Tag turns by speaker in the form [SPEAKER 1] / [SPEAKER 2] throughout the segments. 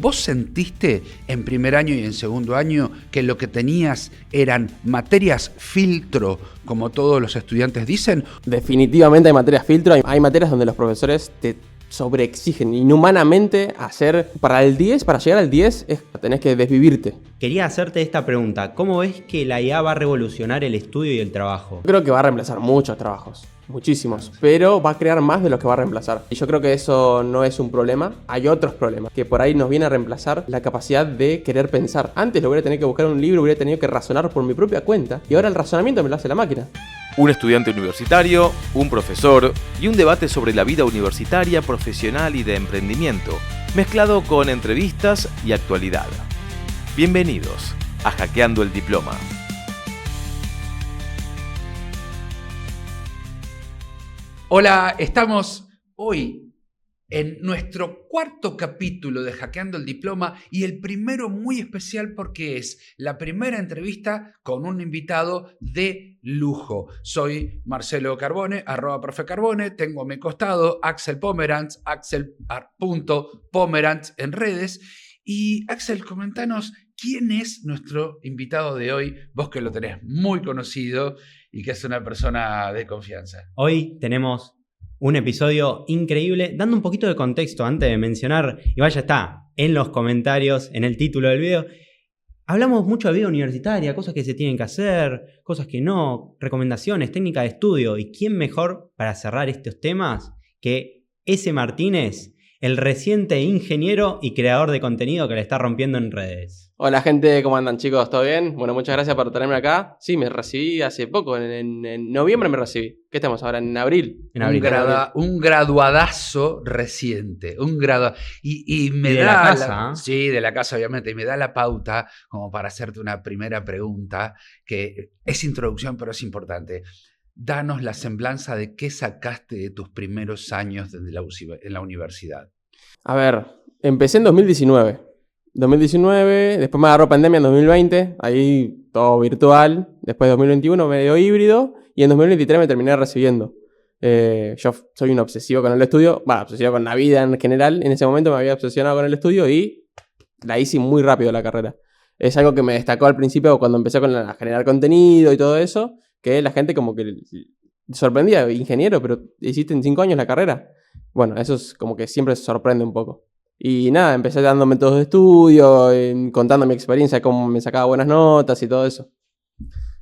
[SPEAKER 1] ¿Vos sentiste en primer año y en segundo año que lo que tenías eran materias filtro, como todos los estudiantes dicen?
[SPEAKER 2] Definitivamente hay materias filtro, hay materias donde los profesores te sobreexigen inhumanamente hacer para llegar al 10 tenés que desvivirte.
[SPEAKER 3] Quería hacerte esta pregunta: ¿cómo ves que la IA va a revolucionar el estudio y el trabajo?
[SPEAKER 2] Creo que va a reemplazar muchos trabajos, muchísimos, pero va a crear más de los que va a reemplazar. Y yo creo que eso no es un problema. Hay otros problemas, que por ahí nos viene a reemplazar la capacidad de querer pensar. Antes lo hubiera tenido que buscar un libro, hubiera tenido que razonar por mi propia cuenta, y ahora el razonamiento me lo hace la máquina.
[SPEAKER 4] Un estudiante universitario, un profesor y un debate sobre la vida universitaria, profesional y de emprendimiento, mezclado con entrevistas y actualidad. Bienvenidos a Hackeando el Diploma.
[SPEAKER 1] Hola, estamos hoy en nuestro cuarto capítulo de Hackeando el Diploma y el primero muy especial porque es la primera entrevista con un invitado de lujo. Soy Marcelo Carbone, @profecarbone, tengo a mi costado Axel Pomerantz, axel.pomerantz en redes. Y Axel, comentanos quién es nuestro invitado de hoy, vos que lo tenés muy conocido y que es una persona de confianza.
[SPEAKER 3] Hoy tenemos un episodio increíble, dando un poquito de contexto antes de mencionar, igual ya está en los comentarios, en el título del video. Hablamos mucho de vida universitaria, cosas que se tienen que hacer, cosas que no, recomendaciones, técnicas de estudio. ¿Y quién mejor para cerrar estos temas que S. Martínez, el reciente ingeniero y creador de contenido que le está rompiendo en redes?
[SPEAKER 2] Hola gente, ¿cómo andan chicos? ¿Todo bien? Bueno, muchas gracias por tenerme acá. Sí, me recibí hace poco, en noviembre me recibí. ¿Qué estamos ahora? ¿En abril?
[SPEAKER 3] En abril.
[SPEAKER 1] Un graduadazo reciente. Y me
[SPEAKER 3] de
[SPEAKER 1] da
[SPEAKER 3] la casa.
[SPEAKER 1] Sí, de la casa obviamente. Y me da la pauta como para hacerte una primera pregunta que es introducción pero es importante. Danos la semblanza de qué sacaste de tus primeros años en la universidad.
[SPEAKER 2] A ver, empecé en 2019. Después me agarró pandemia en 2020, ahí todo virtual. Después de 2021 medio híbrido y en 2023 me terminé recibiendo. Yo soy un obsesivo con el estudio, obsesivo con la vida en general. En ese momento me había obsesionado con el estudio y la hice muy rápido la carrera. Es algo que me destacó al principio cuando empecé a generar contenido y todo eso, que la gente como que sorprendía, ingeniero, pero hiciste en 5 años la carrera. Bueno, eso es como que siempre sorprende un poco. Y nada, empecé dando métodos de estudio, contando mi experiencia, cómo me sacaba buenas notas y todo eso.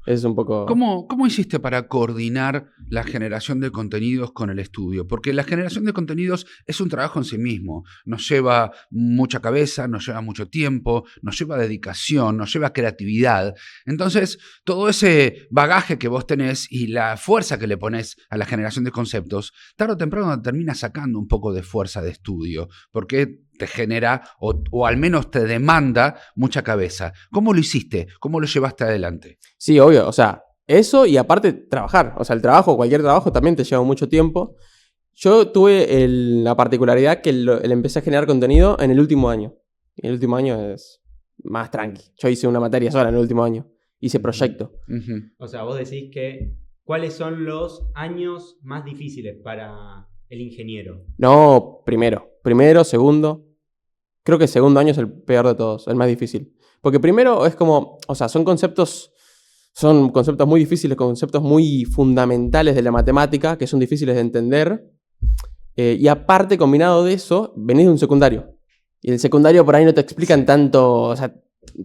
[SPEAKER 2] Eso es un poco...
[SPEAKER 1] ¿Cómo hiciste para coordinar la generación de contenidos con el estudio? Porque la generación de contenidos es un trabajo en sí mismo. Nos lleva mucha cabeza, nos lleva mucho tiempo, nos lleva dedicación, nos lleva creatividad. Entonces, todo ese bagaje que vos tenés y la fuerza que le ponés a la generación de conceptos, tarde o temprano termina sacando un poco de fuerza de estudio, porque te genera o al menos te demanda mucha cabeza. ¿Cómo lo hiciste? ¿Cómo lo llevaste adelante?
[SPEAKER 2] Sí, obvio, o sea, eso y aparte trabajar. O sea, cualquier trabajo también te lleva mucho tiempo. Yo tuve la particularidad que le empecé a generar contenido en el último año. Y el último año es más tranqui. Yo hice una materia sola en el último año. Hice proyecto.
[SPEAKER 1] Uh-huh.
[SPEAKER 3] O sea, vos decís que ¿cuáles son los años más difíciles para el ingeniero?
[SPEAKER 2] No, primero, segundo. Creo que el segundo año es el peor de todos, el más difícil. Porque primero es como, o sea, son conceptos muy difíciles, conceptos muy fundamentales de la matemática, que son difíciles de entender. Y aparte, combinado de eso, venís de un secundario. Y el secundario por ahí no te explican tanto, o sea,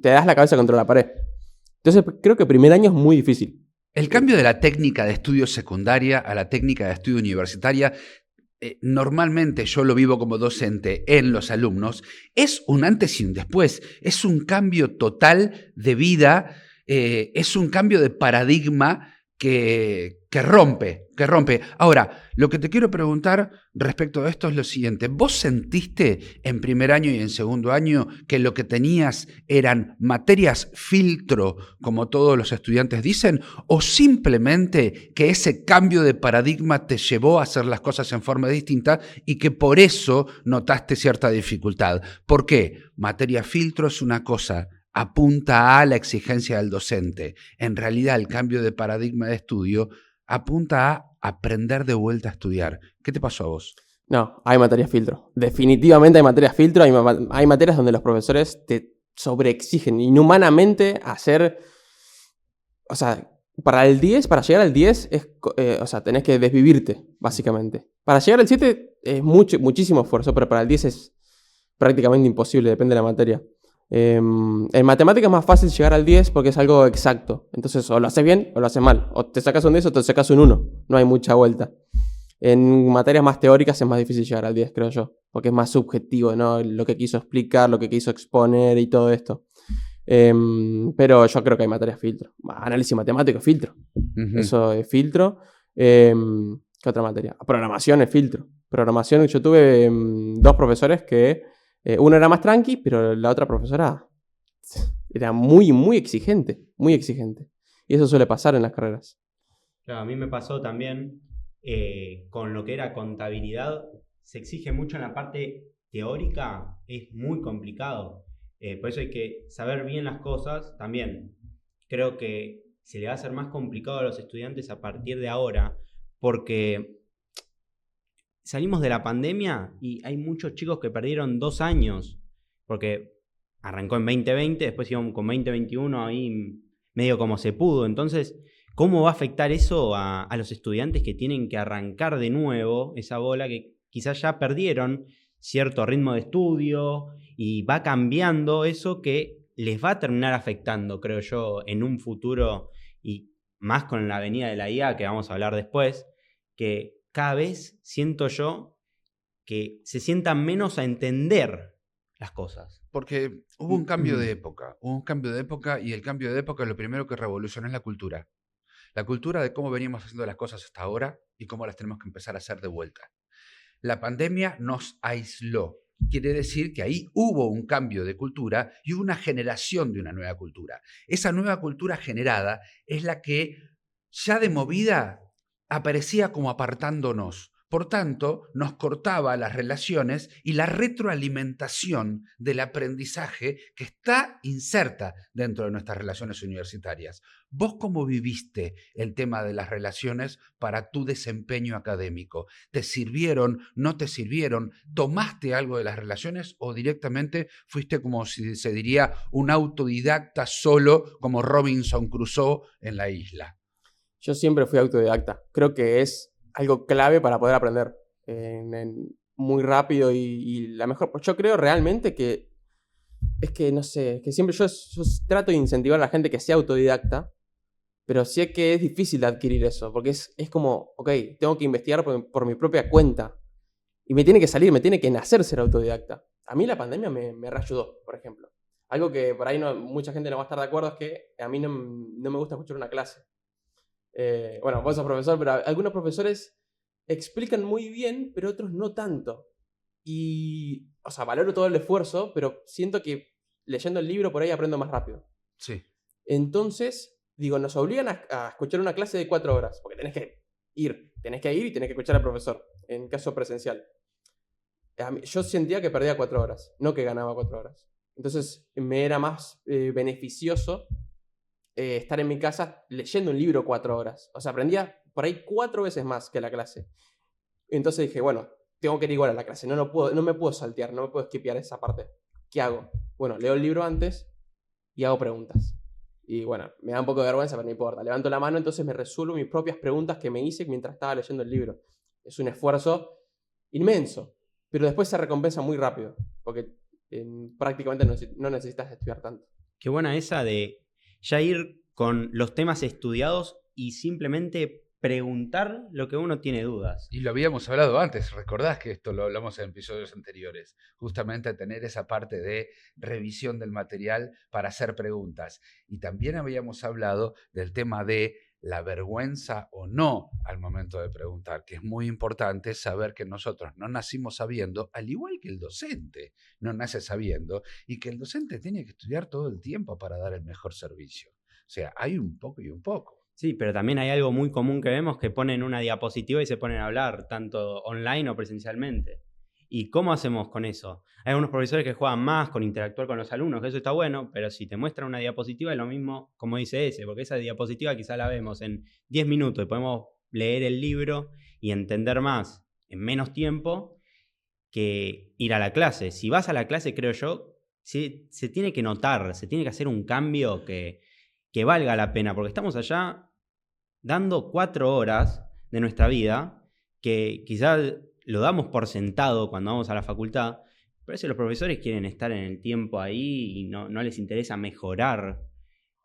[SPEAKER 2] te das la cabeza contra la pared. Entonces creo que primer año es muy difícil.
[SPEAKER 1] El cambio de la técnica de estudio secundaria a la técnica de estudio universitaria, normalmente yo lo vivo como docente en los alumnos, es un antes y un después, es un cambio total de vida, es un cambio de paradigma que rompe. Ahora, lo que te quiero preguntar respecto a esto es lo siguiente. ¿Vos sentiste en primer año y en segundo año que lo que tenías eran materias filtro, como todos los estudiantes dicen, o simplemente que ese cambio de paradigma te llevó a hacer las cosas en forma distinta y que por eso notaste cierta dificultad? ¿Por qué? Materia filtro es una cosa, apunta a la exigencia del docente. En realidad, el cambio de paradigma de estudio apunta a aprender de vuelta a estudiar. ¿Qué te pasó a vos?
[SPEAKER 2] No, hay materias filtro. Definitivamente hay materias filtro. Hay materias donde los profesores te sobreexigen inhumanamente hacer... O sea, para llegar al 10, tenés que desvivirte, básicamente. Para llegar al 7 es muchísimo esfuerzo, pero para el 10 es prácticamente imposible, depende de la materia. En matemáticas es más fácil llegar al 10 porque es algo exacto. Entonces, o lo haces bien o lo haces mal. O te sacas un 10 o te sacas un 1. No hay mucha vuelta. En materias más teóricas es más difícil llegar al 10, creo yo. Porque es más subjetivo, ¿no? Lo que quiso explicar, lo que quiso exponer y todo esto. Pero yo creo que hay materias filtro. Análisis matemático es filtro. Eso es filtro. ¿Qué otra materia? Programación es filtro. Programación, yo tuve 2 profesores que... uno era más tranqui, pero la otra profesora era muy, muy exigente. Muy exigente. Y eso suele pasar en las carreras.
[SPEAKER 3] Claro, a mí me pasó también con lo que era contabilidad. Se exige mucho en la parte teórica. Es muy complicado. Por eso hay que saber bien las cosas. También creo que se le va a hacer más complicado a los estudiantes a partir de ahora, porque salimos de la pandemia y hay muchos chicos que perdieron 2 años, porque arrancó en 2020, después íbamos con 2021 ahí medio como se pudo. Entonces, ¿cómo va a afectar eso a los estudiantes que tienen que arrancar de nuevo esa bola que quizás ya perdieron cierto ritmo de estudio y va cambiando eso que les va a terminar afectando, creo yo, en un futuro, y más con la venida de la IA, que vamos a hablar después, que cada vez siento yo que se sientan menos a entender las cosas.
[SPEAKER 1] Porque hubo un cambio de época, y el cambio de época lo primero que revolucionó es la cultura. La cultura de cómo veníamos haciendo las cosas hasta ahora y cómo las tenemos que empezar a hacer de vuelta. La pandemia nos aisló. Quiere decir que ahí hubo un cambio de cultura y hubo una generación de una nueva cultura. Esa nueva cultura generada es la que ya de movida aparecía como apartándonos. Por tanto, nos cortaba las relaciones y la retroalimentación del aprendizaje que está inserta dentro de nuestras relaciones universitarias. ¿Vos cómo viviste el tema de las relaciones para tu desempeño académico? ¿Te sirvieron? ¿No te sirvieron? ¿Tomaste algo de las relaciones o directamente fuiste, como se diría, un autodidacta solo como Robinson Crusoe en la isla?
[SPEAKER 2] Yo siempre fui autodidacta. Creo que es algo clave para poder aprender muy rápido y la mejor. Yo creo realmente que es que, no sé, que siempre yo trato de incentivar a la gente que sea autodidacta, pero sé que es difícil de adquirir eso, porque es como, ok, tengo que investigar por mi propia cuenta y me tiene que salir, me tiene que nacer ser autodidacta. A mí la pandemia me reayudó, por ejemplo. Algo que por ahí mucha gente no va a estar de acuerdo es que a mí no me gusta escuchar una clase. Bueno, vos sos profesor, pero algunos profesores explican muy bien, pero otros no tanto. Y, o sea, valoro todo el esfuerzo, pero siento que leyendo el libro por ahí aprendo más rápido.
[SPEAKER 1] Sí.
[SPEAKER 2] Entonces, digo, nos obligan a escuchar una clase de 4 horas, porque tenés que ir y tenés que escuchar al profesor, en caso presencial. Yo sentía que perdía 4 horas, no que ganaba 4 horas. Entonces, me era más beneficioso estar en mi casa leyendo un libro 4 horas. O sea, aprendía por ahí 4 veces más que la clase. Entonces dije, bueno, tengo que ir igual a la clase. No me puedo saltear, no me puedo skipear esa parte. ¿Qué hago? Bueno, leo el libro antes y hago preguntas. Y bueno, me da un poco de vergüenza, pero no importa. Levanto la mano, entonces me resuelvo mis propias preguntas que me hice mientras estaba leyendo el libro. Es un esfuerzo inmenso, pero después se recompensa muy rápido, porque prácticamente no necesitas estudiar tanto.
[SPEAKER 3] Qué buena esa de ya ir con los temas estudiados y simplemente preguntar lo que uno tiene dudas.
[SPEAKER 1] Y lo habíamos hablado antes, recordás que esto lo hablamos en episodios anteriores, justamente tener esa parte de revisión del material para hacer preguntas. Y también habíamos hablado del tema de la vergüenza o no al momento de preguntar, que es muy importante saber que nosotros no nacimos sabiendo, al igual que el docente no nace sabiendo, y que el docente tiene que estudiar todo el tiempo para dar el mejor servicio. O sea, hay un poco y un poco.
[SPEAKER 3] Sí, pero también hay algo muy común que vemos, que ponen una diapositiva y se ponen a hablar, tanto online o presencialmente. ¿Y cómo hacemos con eso? Hay algunos profesores que juegan más con interactuar con los alumnos, que eso está bueno, pero si te muestran una diapositiva es lo mismo como dice ese, porque esa diapositiva quizá la vemos en 10 minutos y podemos leer el libro y entender más en menos tiempo que ir a la clase. Si vas a la clase, creo yo, se tiene que notar, se tiene que hacer un cambio que valga la pena, porque estamos allá dando 4 horas de nuestra vida, que quizás lo damos por sentado cuando vamos a la facultad, pero si los profesores quieren estar en el tiempo ahí y no les interesa mejorar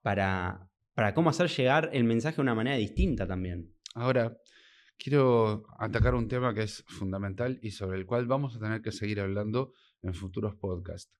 [SPEAKER 3] para cómo hacer llegar el mensaje de una manera distinta también.
[SPEAKER 1] Ahora, quiero atacar un tema que es fundamental y sobre el cual vamos a tener que seguir hablando en futuros podcasts,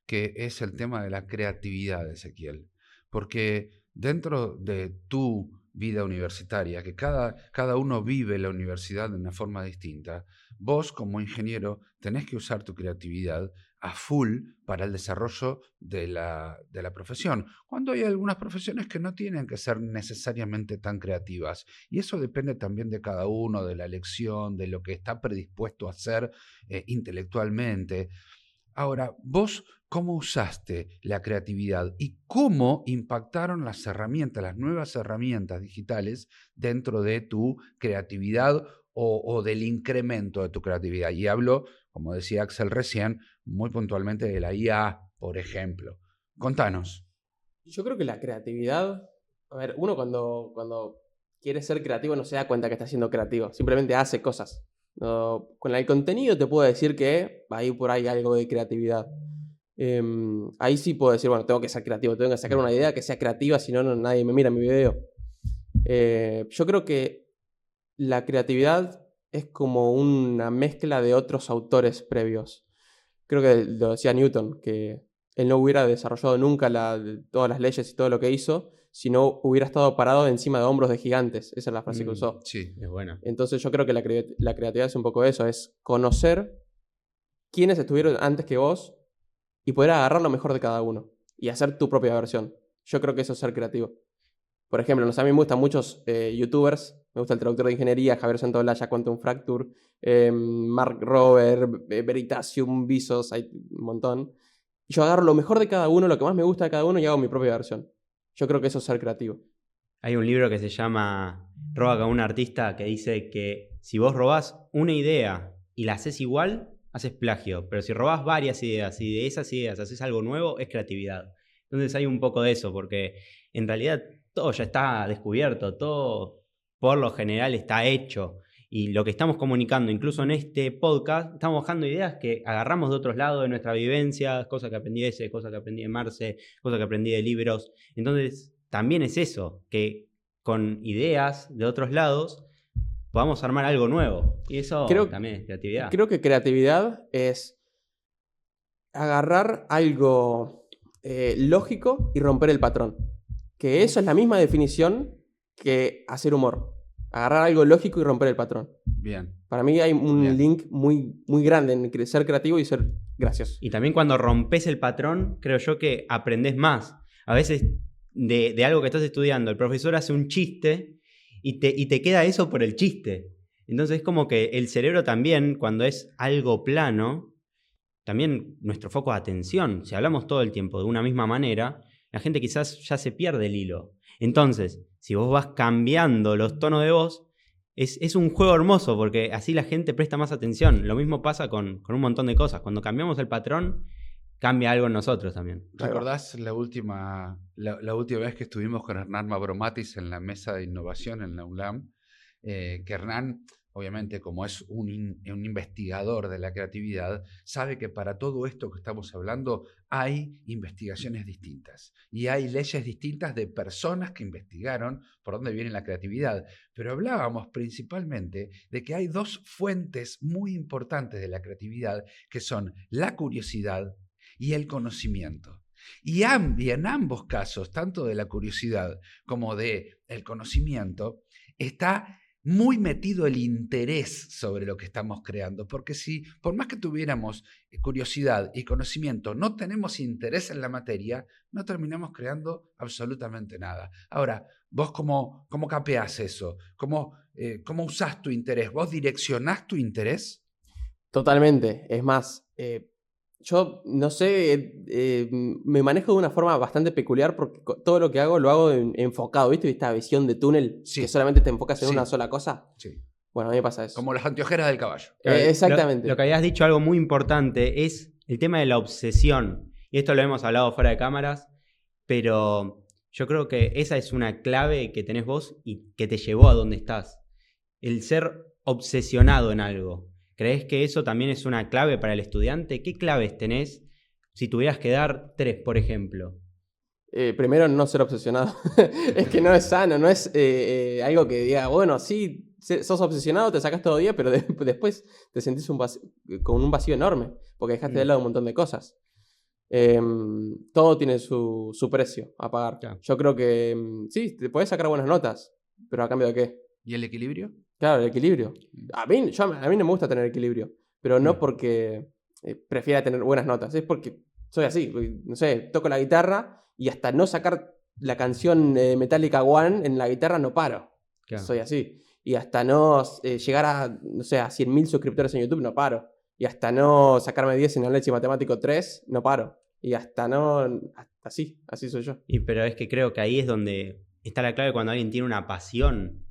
[SPEAKER 1] que es el tema de la creatividad, Ezequiel. Porque dentro de tu vida universitaria, que cada uno vive la universidad de una forma distinta, vos como ingeniero tenés que usar tu creatividad a full para el desarrollo de la profesión, cuando hay algunas profesiones que no tienen que ser necesariamente tan creativas, y eso depende también de cada uno, de la elección, de lo que está predispuesto a hacer intelectualmente. Ahora, vos, ¿cómo usaste la creatividad y cómo impactaron las herramientas, las nuevas herramientas digitales dentro de tu creatividad o del incremento de tu creatividad? Y hablo, como decía Axel recién, muy puntualmente de la IA, por ejemplo. Contanos.
[SPEAKER 2] Yo creo que la creatividad... A ver, uno cuando quiere ser creativo no se da cuenta que está siendo creativo. Simplemente hace cosas. No, con el contenido te puedo decir que ahí por ahí hay algo de creatividad. Ahí sí puedo decir, bueno, tengo que ser creativo, tengo que sacar una idea que sea creativa, si no, nadie me mira mi video. Yo creo que la creatividad es como una mezcla de otros autores previos. Creo que lo decía Newton, que él no hubiera desarrollado nunca todas las leyes y todo lo que hizo si no hubiera estado parado encima de hombros de gigantes. Esa es la frase que usó.
[SPEAKER 1] Sí,
[SPEAKER 3] es buena.
[SPEAKER 2] Entonces yo creo que la creatividad es un poco eso, es conocer quiénes estuvieron antes que vos y poder agarrar lo mejor de cada uno y hacer tu propia versión. Yo creo que eso es ser creativo. Por ejemplo, a mí me gustan muchos youtubers, me gusta el traductor de ingeniería, Javier Santolaya, Quantum Fracture, Mark Rober, Veritasium, Visos, hay un montón. Y yo agarro lo mejor de cada uno, lo que más me gusta de cada uno y hago mi propia versión. Yo creo que eso es ser creativo.
[SPEAKER 3] Hay un libro que se llama Roba con un artista que dice que si vos robás una idea y la haces igual, haces plagio. Pero si robás varias ideas y de esas ideas haces algo nuevo, es creatividad. Entonces hay un poco de eso, porque en realidad todo ya está descubierto, todo por lo general está hecho. Y lo que estamos comunicando, incluso en este podcast, estamos bajando ideas que agarramos de otros lados de nuestra vivencia, cosas que aprendí de ese, cosas que aprendí de Marce, cosas que aprendí de libros. Entonces, también es eso, que con ideas de otros lados podamos armar algo nuevo. Y eso también es creatividad.
[SPEAKER 2] Creo que creatividad es agarrar algo lógico y romper el patrón. Que eso es la misma definición que hacer humor. Agarrar algo lógico y romper el patrón.
[SPEAKER 1] Bien.
[SPEAKER 2] Para mí hay un link muy, muy grande en ser creativo y ser gracioso.
[SPEAKER 3] Y también cuando rompes el patrón, creo yo que aprendés más. A veces de algo que estás estudiando, el profesor hace un chiste y te queda eso por el chiste. Entonces es como que el cerebro también, cuando es algo plano, también nuestro foco de atención, si hablamos todo el tiempo de una misma manera, la gente quizás ya se pierde el hilo. Entonces, si vos vas cambiando los tonos de voz, es un juego hermoso porque así la gente presta más atención. Lo mismo pasa con un montón de cosas. Cuando cambiamos el patrón, cambia algo en nosotros también.
[SPEAKER 1] ¿Recordás la última vez que estuvimos con Hernán Mavromatis en la mesa de innovación en la UNLAM? Que Hernán, obviamente, como es un investigador de la creatividad, sabe que para todo esto que estamos hablando hay investigaciones distintas y hay leyes distintas de personas que investigaron por dónde viene la creatividad. Pero hablábamos principalmente de que hay dos fuentes muy importantes de la creatividad, que son la curiosidad y el conocimiento. Y en ambos casos, tanto de la curiosidad como del conocimiento, está muy metido el interés sobre lo que estamos creando, porque si por más que tuviéramos curiosidad y conocimiento, no tenemos interés en la materia, no terminamos creando absolutamente nada. Ahora, ¿vos cómo capeás eso? ¿Cómo usás tu interés? ¿Vos direccionás tu interés?
[SPEAKER 2] Totalmente. Es más, yo no sé, me manejo de una forma bastante peculiar porque todo lo que hago lo hago enfocado, ¿viste? Esta visión de túnel que solamente te enfocas en una sola cosa.
[SPEAKER 1] Sí.
[SPEAKER 2] Bueno, a mí me pasa eso.
[SPEAKER 1] Como las anteojeras del caballo.
[SPEAKER 2] Exactamente.
[SPEAKER 3] Lo que habías dicho, algo muy importante, es el tema de la obsesión. Y esto lo hemos hablado fuera de cámaras, pero yo creo que esa es una clave que tenés vos y que te llevó a donde estás. El ser obsesionado en algo. ¿Crees que eso también es una clave para el estudiante? ¿Qué claves tenés si tuvieras que dar 3, por ejemplo?
[SPEAKER 2] Primero, no ser obsesionado. Es que no es sano, no es algo que diga, bueno, sí, sos obsesionado, te sacás todo día, pero después te sentís con un vacío enorme, porque dejaste de lado un montón de cosas. Todo tiene su precio a pagar.
[SPEAKER 3] Claro.
[SPEAKER 2] Yo creo que sí, te podés sacar buenas notas, pero ¿a cambio de qué?
[SPEAKER 1] ¿Y el equilibrio?
[SPEAKER 2] Claro, el equilibrio. A mí no me gusta tener equilibrio, pero no porque prefiera tener buenas notas, es porque soy así, no sé, toco la guitarra y hasta no sacar la canción Metallica One en la guitarra no paro.
[SPEAKER 3] Claro.
[SPEAKER 2] Soy así. Y hasta no llegar a, no sé, a 100.000 suscriptores en YouTube no paro. Y hasta no sacarme 10 en Análisis Matemático 3 no paro. Y hasta así soy yo.
[SPEAKER 3] Pero es que creo que ahí es donde está la clave cuando alguien tiene una pasión.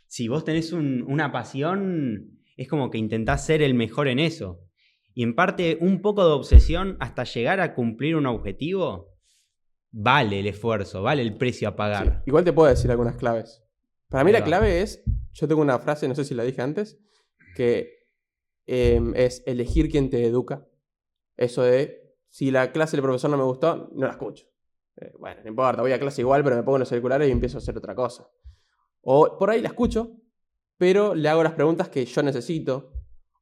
[SPEAKER 3] Si vos tenés una pasión, es como que intentás ser el mejor en eso. Y en parte, un poco de obsesión hasta llegar a cumplir un objetivo, vale el esfuerzo, vale el precio a pagar.
[SPEAKER 2] Sí. Igual te puedo decir algunas claves. Para mí
[SPEAKER 3] Ahí
[SPEAKER 2] la
[SPEAKER 3] va.
[SPEAKER 2] clave es, yo tengo una frase, no sé si la dije antes, que es elegir quién te educa. Eso de, si la clase del profesor no me gustó, no la escucho. Bueno, no importa, voy a clase igual, pero me pongo los auriculares y empiezo a hacer otra cosa. O por ahí la escucho, pero le hago las preguntas que yo necesito.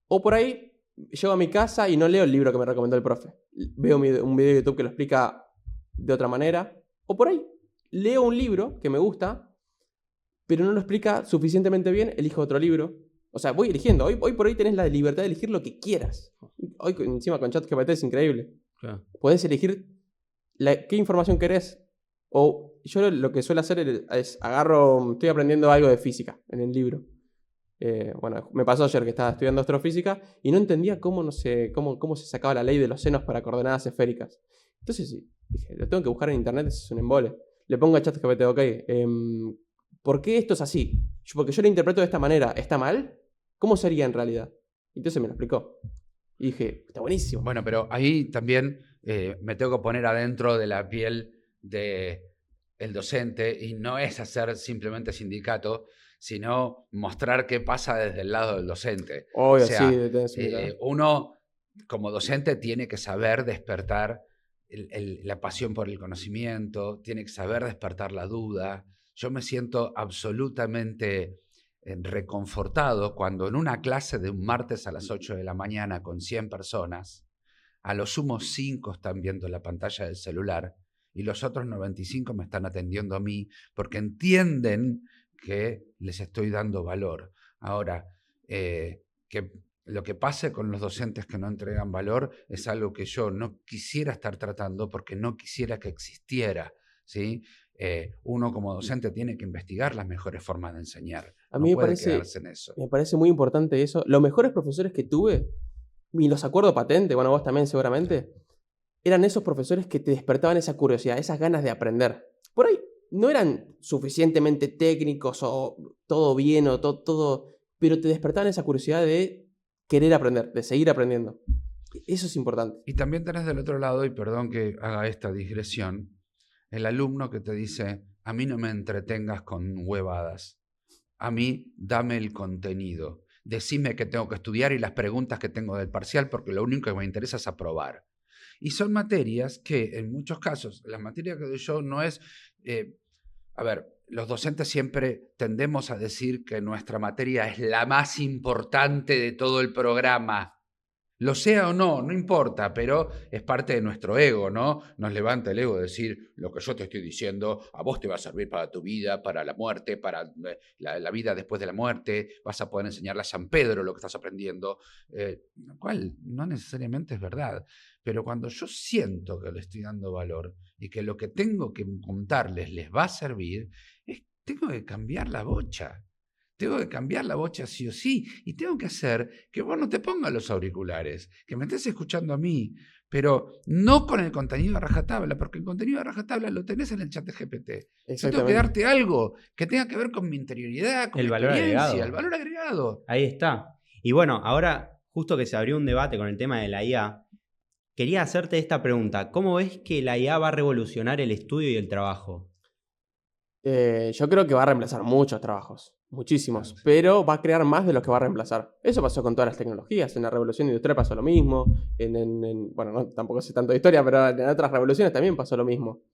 [SPEAKER 2] O por ahí llego a mi casa y no leo el libro que me recomendó el profe. Veo un video de YouTube que lo explica de otra manera. O por ahí leo un libro que me gusta, pero no lo explica suficientemente bien, elijo otro libro. O sea, voy eligiendo. Hoy por hoy tenés la libertad de elegir lo que quieras. Hoy encima con ChatGPT es increíble.
[SPEAKER 3] Claro.
[SPEAKER 2] Podés elegir qué información querés. O yo lo que suelo hacer es estoy aprendiendo algo de física en el libro. Bueno, me pasó ayer que estaba estudiando astrofísica y no entendía cómo se sacaba la ley de los senos para coordenadas esféricas. Entonces sí, dije, lo tengo que buscar en internet, eso es un embole. Le pongo a ChatGPT, ok, ¿por qué esto es así? Porque yo lo interpreto de esta manera, ¿está mal? ¿Cómo sería en realidad? Entonces me lo explicó. Y dije, está buenísimo.
[SPEAKER 1] Bueno, pero ahí también me tengo que poner adentro de la piel del docente y no es hacer simplemente sindicato, sino mostrar qué pasa desde el lado del docente.
[SPEAKER 2] Obvio,
[SPEAKER 1] o sea,
[SPEAKER 2] sí, tenés que mirar.
[SPEAKER 1] uno como docente tiene que saber despertar la pasión por el conocimiento, tiene que saber despertar la duda. Yo me siento absolutamente reconfortado cuando en una clase de un martes a las 8 de la mañana con 100 personas, a lo sumo 5 están viendo la pantalla del celular y los otros 95 me están atendiendo a mí porque entienden que les estoy dando valor. Ahora, que lo que pase con los docentes que no entregan valor es algo que yo no quisiera estar tratando porque no quisiera que existiera, ¿sí? Uno como docente tiene que investigar las mejores formas de enseñar.
[SPEAKER 2] A mí
[SPEAKER 1] no puede quedarse en eso.
[SPEAKER 2] Me parece muy importante eso. Los mejores profesores que tuve, y los acuerdo patente, bueno, vos también seguramente, eran esos profesores que te despertaban esa curiosidad, esas ganas de aprender. Por ahí no eran suficientemente técnicos o todo bien o todo, pero te despertaban esa curiosidad de querer aprender, de seguir aprendiendo. Eso es importante.
[SPEAKER 1] Y también tenés del otro lado, y perdón que haga esta digresión, el alumno que te dice, a mí no me entretengas con huevadas, a mí dame el contenido, decime qué tengo que estudiar y las preguntas que tengo del parcial porque lo único que me interesa es aprobar. Y son materias que en muchos casos, la materia que doy yo no es... a ver, los docentes siempre tendemos a decir que nuestra materia es la más importante de todo el programa. Lo sea o no, no importa, pero es parte de nuestro ego, ¿no? Nos levanta el ego decir, lo que yo te estoy diciendo, a vos te va a servir para tu vida, para la muerte, para la vida después de la muerte, vas a poder enseñarle a San Pedro lo que estás aprendiendo, lo cual no necesariamente es verdad. Pero cuando yo siento que le estoy dando valor y que lo que tengo que contarles les va a servir, tengo que cambiar la bocha. Tengo que cambiar la bocha sí o sí y tengo que hacer que vos no te pongas los auriculares, que me estés escuchando a mí, pero no con el contenido de rajatabla, porque el contenido de rajatabla lo tenés en el chat de GPT. Yo tengo que darte algo que tenga que ver con mi interioridad, con
[SPEAKER 3] El
[SPEAKER 1] mi
[SPEAKER 3] valor
[SPEAKER 1] experiencia,
[SPEAKER 3] agregado.
[SPEAKER 1] el valor agregado.
[SPEAKER 3] Ahí está. Y bueno, ahora, justo que se abrió un debate con el tema de la IA, quería hacerte esta pregunta. ¿Cómo ves que la IA va a revolucionar el estudio y el trabajo?
[SPEAKER 2] Yo creo que va a reemplazar muchos trabajos, muchísimos,
[SPEAKER 1] Claro, sí.
[SPEAKER 2] pero va a crear más de los que va a reemplazar. Eso pasó con todas las tecnologías, en la revolución industrial pasó lo mismo, bueno, no, tampoco sé tanto de historia, pero en otras revoluciones también pasó lo mismo.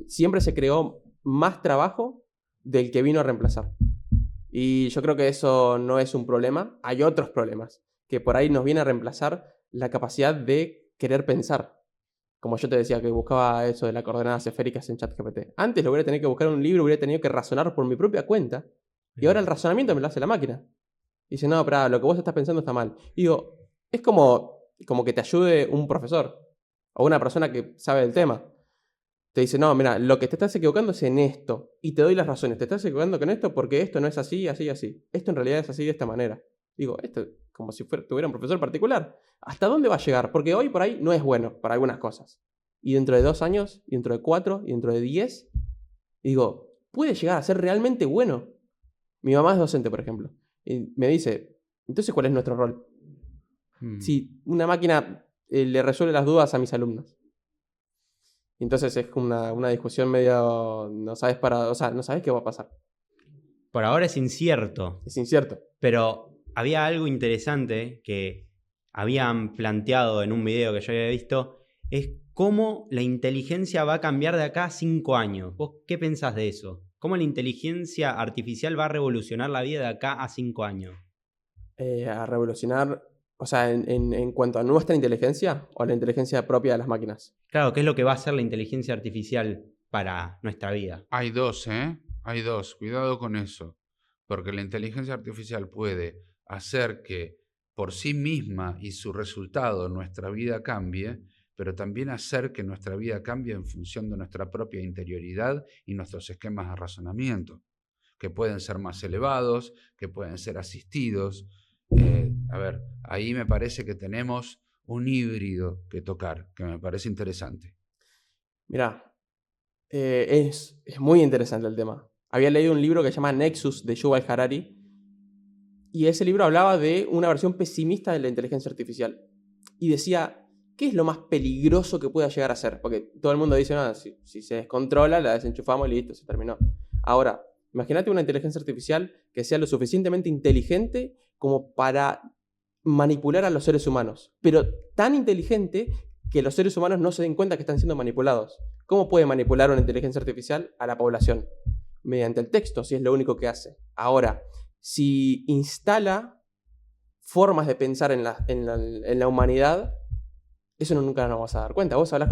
[SPEAKER 2] Siempre se creó más trabajo del que vino a reemplazar. Y yo creo que eso no es un problema. Hay otros problemas, que por ahí nos viene a reemplazar la capacidad de querer pensar. Como yo te decía, que buscaba eso de las coordenadas esféricas en ChatGPT. Antes lo hubiera tenido que buscar en un libro, hubiera tenido que razonar por mi propia cuenta. Y ahora el razonamiento me lo hace la máquina. Y dice, no, pero lo que vos estás pensando está mal. Y digo, es como que te ayude un profesor o una persona que sabe del tema. Te dice, no, mira, lo que te estás equivocando es en esto. Y te doy las razones. Te estás equivocando con esto porque esto no es así, así, así. Esto en realidad es así de esta manera. Digo, esto como si tuviera un profesor particular. ¿Hasta dónde va a llegar? Porque hoy por ahí no es bueno para algunas cosas. Y dentro de 2 años, y dentro de 4, y dentro de 10, digo, puede llegar a ser realmente bueno. Mi mamá es docente, por ejemplo. Y me dice, entonces, ¿cuál es nuestro rol? Si una máquina le resuelve las dudas a mis alumnos. Entonces es una discusión medio, no sabes no sabes qué va a pasar.
[SPEAKER 3] Por ahora es incierto,
[SPEAKER 2] Es incierto.
[SPEAKER 3] pero había algo interesante que habían planteado en un video que yo había visto, es cómo la inteligencia va a cambiar de acá a 5 años. ¿Vos qué pensás de eso? ¿Cómo la inteligencia artificial va a revolucionar la vida de acá a 5 años?
[SPEAKER 2] A revolucionar, o sea, en cuanto a nuestra inteligencia o la inteligencia propia de las máquinas.
[SPEAKER 3] Claro, ¿qué es lo que va a hacer la inteligencia artificial para nuestra vida?
[SPEAKER 1] Hay dos, ¿eh? Hay dos. Cuidado con eso. Porque la inteligencia artificial puede hacer que por sí misma y su resultado nuestra vida cambie, pero también hacer que nuestra vida cambie en función de nuestra propia interioridad y nuestros esquemas de razonamiento, que pueden ser más elevados, que pueden ser asistidos. A ver, ahí me parece que tenemos un híbrido que tocar, que me parece interesante.
[SPEAKER 2] Mirá, es muy interesante el tema. Había leído un libro que se llama Nexus de Yuval Harari y ese libro hablaba de una versión pesimista de la inteligencia artificial y decía, ¿qué es lo más peligroso que pueda llegar a ser? Porque todo el mundo dice, no, si se descontrola, la desenchufamos y listo, se terminó. Ahora, imagínate una inteligencia artificial que sea lo suficientemente inteligente como para manipular a los seres humanos, pero tan inteligente que los seres humanos no se den cuenta que están siendo manipulados. ¿Cómo puede manipular una inteligencia artificial a la población? Mediante el texto, si es lo único que hace. Ahora, si instala formas de pensar en la humanidad, eso nunca nos vas a dar cuenta. Vos hablas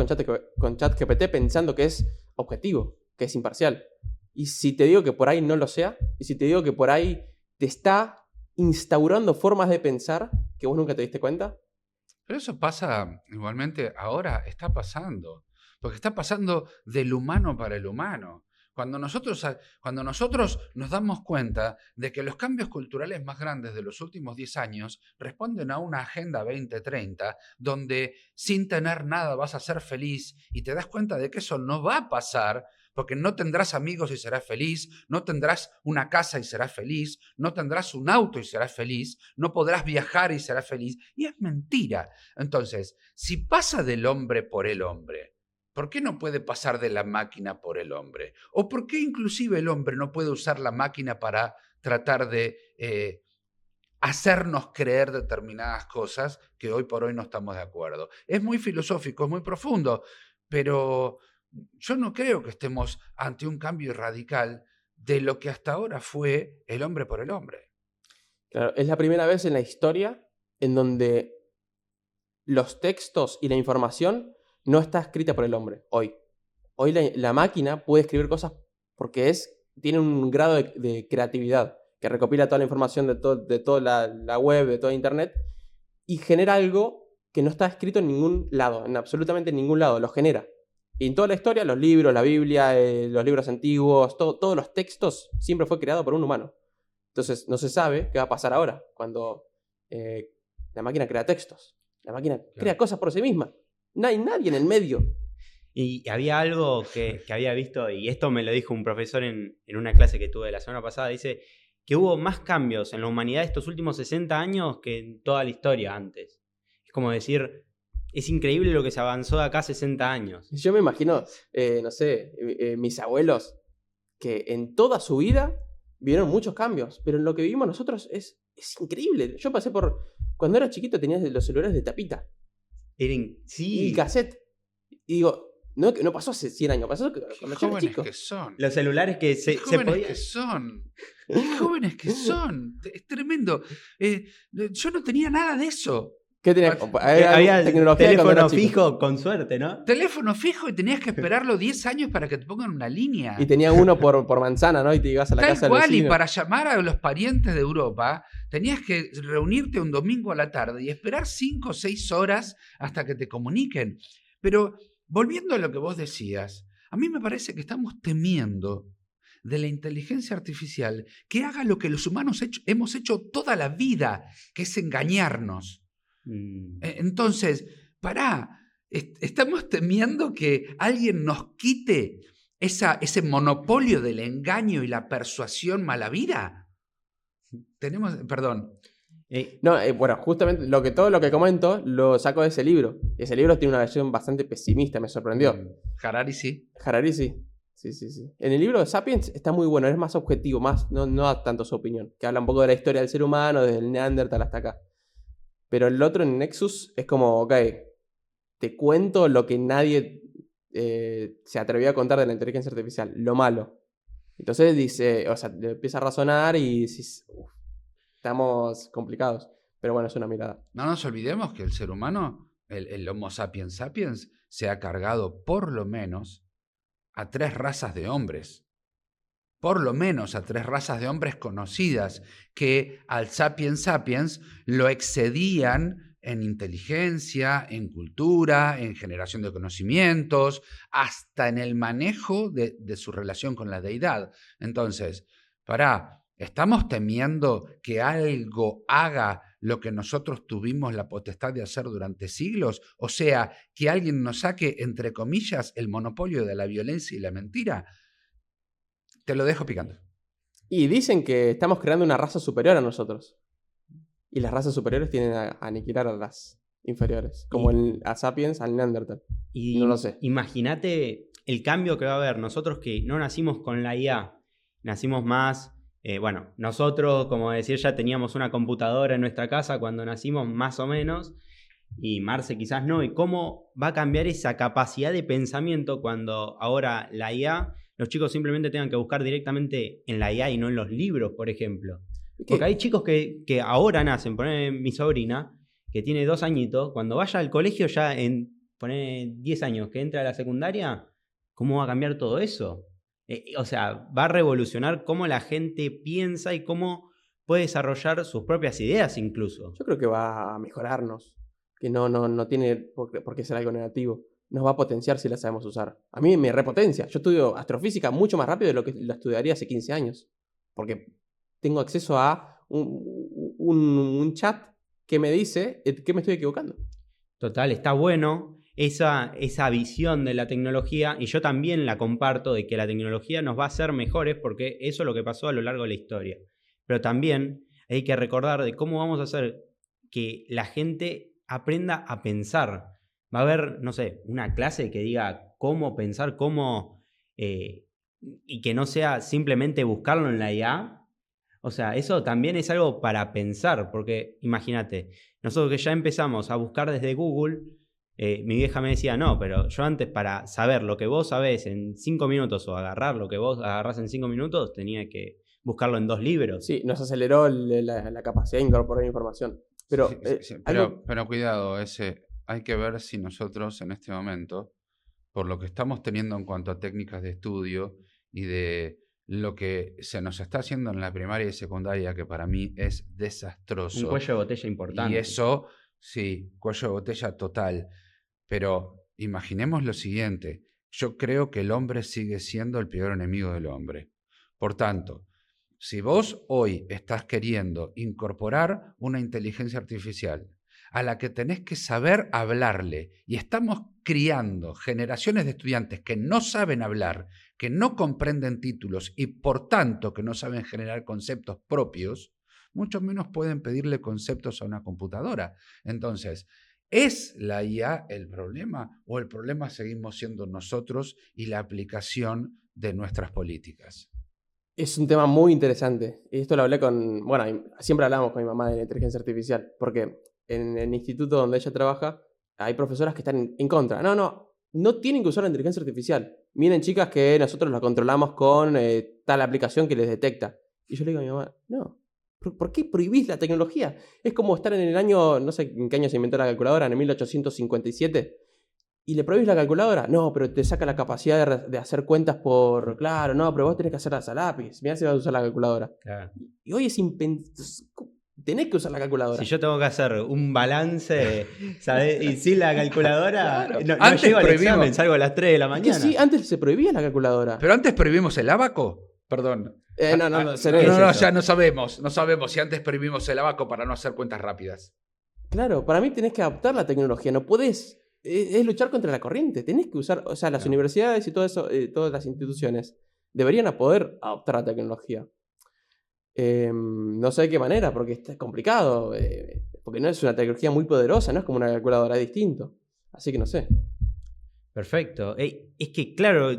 [SPEAKER 2] con ChatGPT pensando que es objetivo, que es imparcial. Y si te digo que por ahí no lo sea, y si te digo que por ahí te está instaurando formas de pensar que vos nunca te diste cuenta.
[SPEAKER 1] Pero eso pasa igualmente, ahora está pasando, porque está pasando del humano para el humano. Cuando nosotros nos damos cuenta de que los cambios culturales más grandes de los últimos 10 años responden a una Agenda 2030 donde sin tener nada vas a ser feliz y te das cuenta de que eso no va a pasar porque no tendrás amigos y serás feliz, no tendrás una casa y serás feliz, no tendrás un auto y serás feliz, no podrás viajar y serás feliz. Y es mentira. Entonces, si pasa del hombre por el hombre, ¿por qué no puede pasar de la máquina por el hombre? ¿O por qué inclusive el hombre no puede usar la máquina para tratar de hacernos creer determinadas cosas que hoy por hoy no estamos de acuerdo? Es muy filosófico, es muy profundo, pero yo no creo que estemos ante un cambio radical de lo que hasta ahora fue el hombre por el hombre.
[SPEAKER 2] Claro, es la primera vez en la historia en donde los textos y la información no está escrita por el hombre, hoy. Hoy la máquina puede escribir cosas porque tiene un grado de creatividad que recopila toda la información de toda la web, de toda internet, y genera algo que no está escrito en ningún lado, en absolutamente ningún lado, lo genera. Y en toda la historia, los libros, la Biblia, los libros antiguos, todos los textos, siempre fue creado por un humano. Entonces, no se sabe qué va a pasar ahora cuando la máquina crea textos. La máquina crea cosas por sí misma. No hay nadie en el medio.
[SPEAKER 3] Y había algo que había visto, y esto me lo dijo un profesor en una clase que tuve la semana pasada, dice que hubo más cambios en la humanidad estos últimos 60 años que en toda la historia antes. Es como decir, es increíble lo que se avanzó de acá 60 años.
[SPEAKER 2] Yo me imagino, no sé, mis abuelos, que en toda su vida vieron muchos cambios, pero en lo que vivimos nosotros es increíble. Yo pasé por... Cuando era chiquito tenías los celulares de tapita
[SPEAKER 3] Sí.
[SPEAKER 2] y cassette. Y digo, no pasó hace 100 años, pasó cuando yo era
[SPEAKER 1] Jóvenes
[SPEAKER 2] chico.
[SPEAKER 1] que son.
[SPEAKER 3] Los celulares que se
[SPEAKER 1] Jóvenes
[SPEAKER 3] podían...
[SPEAKER 1] que son. Qué jóvenes que son. Es tremendo. Yo no tenía nada de eso.
[SPEAKER 2] ¿Qué tenías?
[SPEAKER 3] Había
[SPEAKER 2] Tecnología cuando era
[SPEAKER 3] teléfono
[SPEAKER 2] chico.
[SPEAKER 3] fijo con suerte, ¿no?
[SPEAKER 1] Teléfono fijo y tenías que esperarlo 10 años para que te pongan una línea.
[SPEAKER 2] Y tenía uno por manzana, ¿no? Y te ibas a la
[SPEAKER 1] Tal
[SPEAKER 2] casa del
[SPEAKER 1] cual, y
[SPEAKER 2] vecino.
[SPEAKER 1] para llamar a los parientes de Europa, tenías que reunirte un domingo a la tarde y esperar 5 o 6 horas hasta que te comuniquen. Pero volviendo a lo que vos decías, a mí me parece que estamos temiendo de la inteligencia artificial que haga lo que los humanos hemos hecho toda la vida, que es engañarnos. Entonces, estamos temiendo que alguien nos quite ese monopolio del engaño y la persuasión mala vida. Perdón.
[SPEAKER 2] No, bueno, justamente todo lo que comento lo saco de ese libro. Ese libro tiene una versión bastante pesimista, me sorprendió.
[SPEAKER 1] Harari sí.
[SPEAKER 2] Harari sí. Sí. En el libro de Sapiens está muy bueno, es más objetivo, no da tanto su opinión, que habla un poco de la historia del ser humano, desde el Neandertal hasta acá. Pero el otro en Nexus es como, ok, te cuento lo que nadie se atrevió a contar de la inteligencia artificial, lo malo. Entonces dice, o sea, empieza a razonar y dices, estamos complicados. Pero bueno, es una mirada.
[SPEAKER 1] No nos olvidemos que el ser humano, el Homo sapiens sapiens, se ha cargado por lo menos a 3 razas de hombres. Por lo menos a 3 razas de hombres conocidas que al sapiens sapiens lo excedían en inteligencia, en cultura, en generación de conocimientos, hasta en el manejo de su relación con la deidad. Entonces, ¿estamos temiendo que algo haga lo que nosotros tuvimos la potestad de hacer durante siglos? O sea, que alguien nos saque, entre comillas, el monopolio de la violencia y la mentira. Te lo dejo picando.
[SPEAKER 2] Y dicen que estamos creando una raza superior a nosotros. Y las razas superiores tienden a aniquilar a las inferiores. Como a Sapiens, al Neandertal.
[SPEAKER 3] Y
[SPEAKER 2] no lo sé.
[SPEAKER 3] Imagínate el cambio que va a haber. Nosotros que no nacimos con la IA, nacimos más... nosotros, como decir, ya teníamos una computadora en nuestra casa cuando nacimos, más o menos. Y Marce quizás no. ¿Y cómo va a cambiar esa capacidad de pensamiento cuando ahora la IA... los chicos simplemente tengan que buscar directamente en la IA y no en los libros, por ejemplo? Porque hay chicos que ahora nacen, poner mi sobrina, que tiene 2 añitos, cuando vaya al colegio ya en, poner 10 años, que entra a la secundaria, ¿cómo va a cambiar todo eso? O sea, va a revolucionar cómo la gente piensa y cómo puede desarrollar sus propias ideas incluso.
[SPEAKER 2] Yo creo que va a mejorarnos, que no tiene por qué ser algo negativo. Nos va a potenciar si la sabemos usar. A mí me repotencia. Yo estudio astrofísica mucho más rápido de lo que la estudiaría hace 15 años. Porque tengo acceso a un chat que me dice que me estoy equivocando.
[SPEAKER 3] Total, está bueno esa visión de la tecnología, y yo también la comparto, de que la tecnología nos va a hacer mejores, porque eso es lo que pasó a lo largo de la historia. Pero también hay que recordar de cómo vamos a hacer que la gente aprenda a pensar. Va a haber, no sé, una clase que diga cómo pensar, y que no sea simplemente buscarlo en la IA. O sea, eso también es algo para pensar, porque imagínate, nosotros que ya empezamos a buscar desde Google, mi vieja me decía, no, pero yo antes, para saber lo que vos sabés en 5 minutos o agarrar lo que vos agarrás en 5 minutos, tenía que buscarlo en 2 libros.
[SPEAKER 2] Sí, nos aceleró la capacidad de incorporar información. Pero,
[SPEAKER 1] sí, pero cuidado, hay que ver si nosotros en este momento, por lo que estamos teniendo en cuanto a técnicas de estudio y de lo que se nos está haciendo en la primaria y secundaria, que para mí es desastroso.
[SPEAKER 3] Un cuello de botella importante.
[SPEAKER 1] Y eso, sí, cuello de botella total. Pero imaginemos lo siguiente. Yo creo que el hombre sigue siendo el peor enemigo del hombre. Por tanto, si vos hoy estás queriendo incorporar una inteligencia artificial a la que tenés que saber hablarle. Y estamos criando generaciones de estudiantes que no saben hablar, que no comprenden títulos y por tanto que no saben generar conceptos propios, mucho menos pueden pedirle conceptos a una computadora. Entonces, ¿es la IA el problema o el problema seguimos siendo nosotros y la aplicación de nuestras políticas?
[SPEAKER 2] Es un tema muy interesante. Y esto lo hablé con... Bueno, siempre hablamos con mi mamá de la inteligencia artificial, porque en el instituto donde ella trabaja hay profesoras que están en contra. No tienen que usar la inteligencia artificial. Miren, chicas, que nosotros la controlamos con tal aplicación que les detecta. Y yo le digo a mi mamá, no. ¿Por qué prohibís la tecnología? Es como estar en el año, no sé en qué año se inventó la calculadora, en el 1857, y le prohibís la calculadora. No, pero te saca la capacidad de hacer cuentas por... Claro, no, pero vos tenés que hacerlas a lápiz. Mirá si vas a usar la calculadora.
[SPEAKER 3] Claro.
[SPEAKER 2] Y hoy es tenés que usar la calculadora.
[SPEAKER 3] Si yo tengo que hacer un balance, ¿sabes? Y sin la calculadora,
[SPEAKER 1] Claro.
[SPEAKER 3] no
[SPEAKER 1] Antes
[SPEAKER 3] llego al
[SPEAKER 1] prohibimos.
[SPEAKER 3] examen, salgo a las 3 de la
[SPEAKER 2] Que
[SPEAKER 3] mañana.
[SPEAKER 2] sí, antes se prohibía la calculadora.
[SPEAKER 1] Pero antes prohibimos el ábaco. Perdón.
[SPEAKER 2] No, se
[SPEAKER 1] No,
[SPEAKER 2] ve.
[SPEAKER 1] no,
[SPEAKER 3] eso?
[SPEAKER 1] ya no sabemos si antes prohibimos el abaco para no hacer cuentas rápidas.
[SPEAKER 2] Claro, para mí tenés que adaptar la tecnología, no podés, es luchar contra la corriente, tenés que usar, o sea, las
[SPEAKER 1] Claro.
[SPEAKER 2] universidades y todo eso, todas las instituciones deberían a poder adoptar la tecnología. No sé de qué manera, porque está complicado, porque no es una tecnología muy poderosa, no es como una calculadora, es distinto. Así que no sé.
[SPEAKER 3] Perfecto. Es que, claro,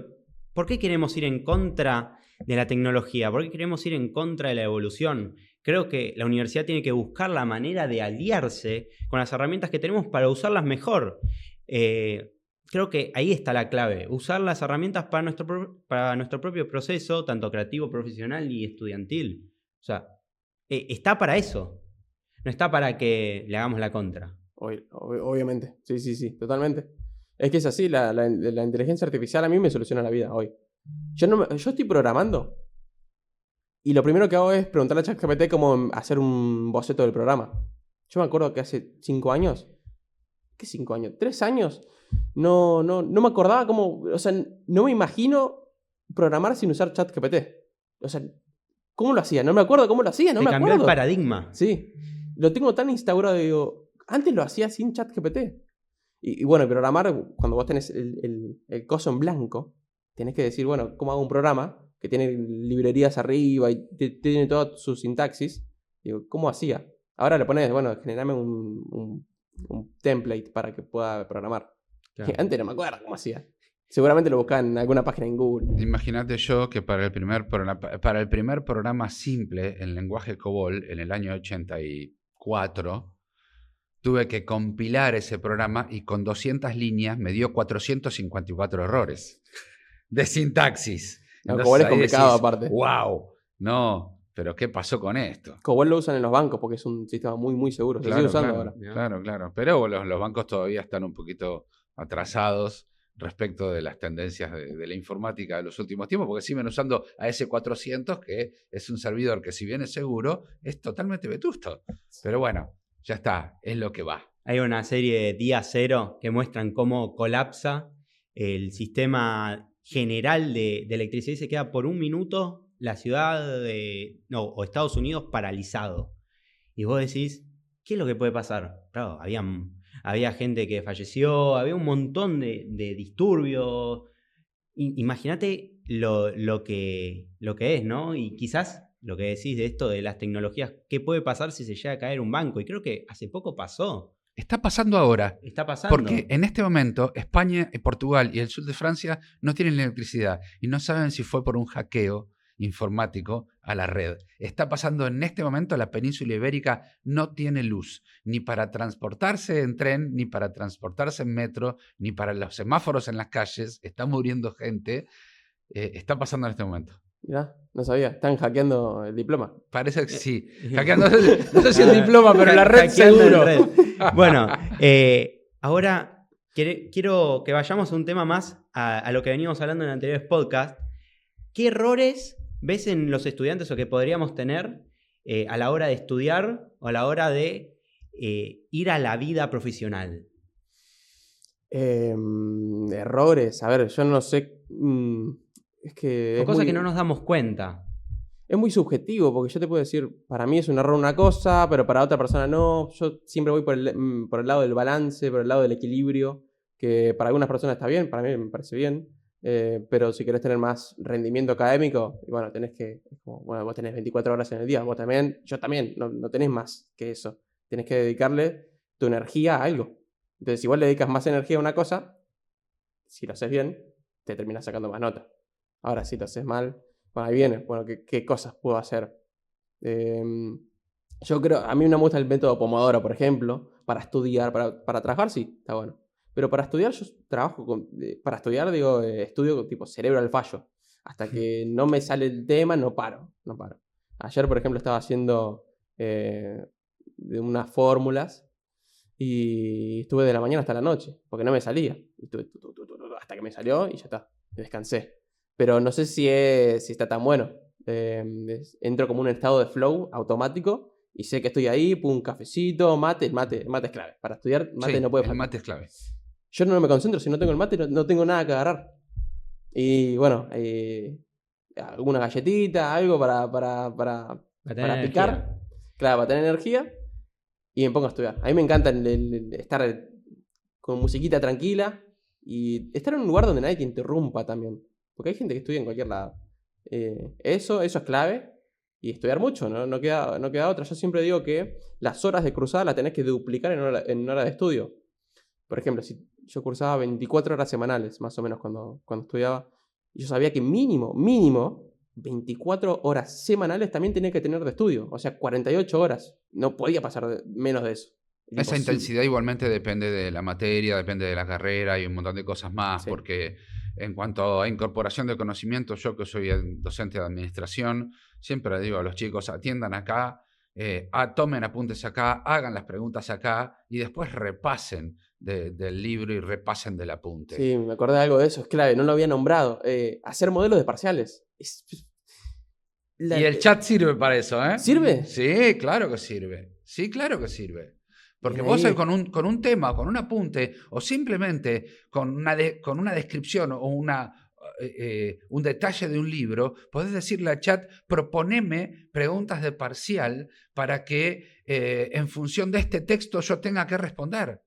[SPEAKER 3] ¿por qué queremos ir en contra de la tecnología? ¿Por qué queremos ir en contra de la evolución? Creo que la universidad tiene que buscar la manera de aliarse con las herramientas que tenemos para usarlas mejor. Creo que ahí está la clave, usar las herramientas para nuestro propio proceso, tanto creativo, profesional y estudiantil. O sea, está para eso, no está para que le hagamos la contra.
[SPEAKER 2] Obviamente, sí, totalmente. Es que es así, la inteligencia artificial a mí me soluciona la vida hoy. Yo estoy programando y lo primero que hago es preguntarle a ChatGPT cómo hacer un boceto del programa. Yo me acuerdo que hace 5 años, ¿qué 5 años? 3 años, no me acordaba cómo, o sea, no me imagino programar sin usar ChatGPT. O sea, ¿cómo lo hacía? No me acuerdo cómo lo hacía, no
[SPEAKER 3] Te
[SPEAKER 2] me
[SPEAKER 3] cambió el
[SPEAKER 2] acuerdo.
[SPEAKER 3] paradigma.
[SPEAKER 2] Sí, lo tengo tan instaurado, digo, antes lo hacía sin ChatGPT. Y bueno, programar, cuando vos tenés el coso en blanco, tenés que decir, bueno, ¿cómo hago un programa que tiene librerías arriba y tiene toda su sintaxis? Digo, ¿cómo hacía? Ahora le pones, bueno, generame un template para que pueda programar.
[SPEAKER 3] Claro.
[SPEAKER 2] Antes no me acuerdo cómo hacía. Seguramente lo buscaba en alguna página en Google.
[SPEAKER 1] Imagínate yo que para el primer programa simple en lenguaje COBOL en el año 84 tuve que compilar ese programa y con 200 líneas me dio 454 errores de sintaxis.
[SPEAKER 2] No,
[SPEAKER 1] Entonces,
[SPEAKER 2] COBOL es
[SPEAKER 1] ahí
[SPEAKER 2] complicado
[SPEAKER 1] decís,
[SPEAKER 2] aparte.
[SPEAKER 1] ¡Wow! No, pero ¿qué pasó con esto?
[SPEAKER 2] COBOL lo usan en los bancos porque es un sistema muy, muy seguro. Se sigue usando ahora.
[SPEAKER 1] Claro. Pero los bancos todavía están un poquito atrasados respecto de las tendencias de la informática de los últimos tiempos, porque siguen usando AS400, que es un servidor que si bien es seguro, es totalmente vetusto. Pero bueno, ya está, es lo que va.
[SPEAKER 3] Hay una serie de Día Cero que muestran cómo colapsa el sistema general de electricidad y se queda por un minuto la ciudad o Estados Unidos paralizado. Y vos decís, ¿qué es lo que puede pasar? Claro, había gente que falleció, había un montón de disturbios. Imagínate lo que es, ¿no? Y quizás lo que decís de esto de las tecnologías, ¿qué puede pasar si se llega a caer un banco? Y creo que hace poco pasó.
[SPEAKER 1] Está pasando ahora.
[SPEAKER 3] Está pasando.
[SPEAKER 1] Porque en este momento España, Portugal y el sur de Francia no tienen electricidad y no saben si fue por un hackeo informático a la red. Está pasando en este momento, la península ibérica no tiene luz, ni para transportarse en tren, ni para transportarse en metro, ni para los semáforos en las calles. Está muriendo gente. Está pasando en este momento.
[SPEAKER 2] Mirá, no sabía. Están hackeando el diploma.
[SPEAKER 1] Parece que sí. Hackeando, no sé si el diploma, pero la red
[SPEAKER 3] Hackeando
[SPEAKER 1] seguro.
[SPEAKER 3] en red. Bueno, ahora quiero que vayamos a un tema más a lo que veníamos hablando en anteriores podcasts. ¿Qué errores ves en los estudiantes o que podríamos tener a la hora de estudiar o a la hora de ir a la vida profesional?
[SPEAKER 2] Errores. A ver, yo no sé. Es que.
[SPEAKER 3] O cosas que no nos damos cuenta.
[SPEAKER 2] Es muy subjetivo, porque yo te puedo decir, para mí es un error una cosa, pero para otra persona no. Yo siempre voy por el lado del balance, por el lado del equilibrio, que para algunas personas está bien, para mí me parece bien. Pero si querés tener más rendimiento académico, y bueno, bueno, vos tenés 24 horas en el día, vos también, yo también, no tenés más que eso. Tenés que dedicarle tu energía a algo. Entonces, si vos le dedicas más energía a una cosa, si lo haces bien, te terminas sacando más nota. Ahora, si lo haces mal, bueno, ahí viene, bueno, ¿qué cosas puedo hacer? Yo creo, a mí no me gusta el método Pomodoro, por ejemplo, para estudiar, para trabajar sí, está bueno. Pero para estudiar yo para estudiar estudio tipo cerebro al fallo. Hasta que no me sale el tema, no paro. Ayer, por ejemplo, estaba haciendo de unas fórmulas y estuve de la mañana hasta la noche, porque no me salía. Y estuve hasta que me salió y ya está, descansé. Pero no sé si está tan bueno. Entro como en un estado de flow automático y sé que estoy ahí, pum, cafecito, mate. El mate es clave. Para estudiar, mate
[SPEAKER 1] Sí,
[SPEAKER 2] no puede faltar.
[SPEAKER 1] El mate es clave.
[SPEAKER 2] Yo no me concentro, si no tengo el mate no tengo nada que agarrar. Y bueno, alguna galletita, algo para picar. Claro, para tener energía. Y me pongo a estudiar. A mí me encanta el estar con musiquita tranquila y estar en un lugar donde nadie te interrumpa también. Porque hay gente que estudia en cualquier lado. Eso es clave. Y estudiar mucho, no queda otra. Yo siempre digo que las horas de cruzada las tenés que duplicar en hora de estudio. Por ejemplo, si yo cursaba 24 horas semanales, más o menos, cuando estudiaba, y yo sabía que mínimo, 24 horas semanales también tenía que tener de estudio. O sea, 48 horas. No podía pasar menos de eso.
[SPEAKER 1] Esa intensidad igualmente depende de la materia, depende de la carrera y un montón de cosas más,
[SPEAKER 2] Sí.
[SPEAKER 1] porque en cuanto a incorporación de conocimiento, yo que soy docente de administración, siempre le digo a los chicos, atiendan acá, tomen apuntes acá, hagan las preguntas acá y después repasen del libro y repasen del apunte.
[SPEAKER 2] Sí, me acordé de algo de eso, es clave, no lo había nombrado. Hacer modelos de parciales.
[SPEAKER 1] Y el chat sirve para eso, ¿eh?
[SPEAKER 2] ¿Sirve?
[SPEAKER 1] Sí, claro que sirve. Sí, claro que sirve. Porque vos con un tema, con un apunte, o simplemente con una descripción o un detalle de un libro, podés decirle al chat, proponeme preguntas de parcial para que en función de este texto yo tenga que responder.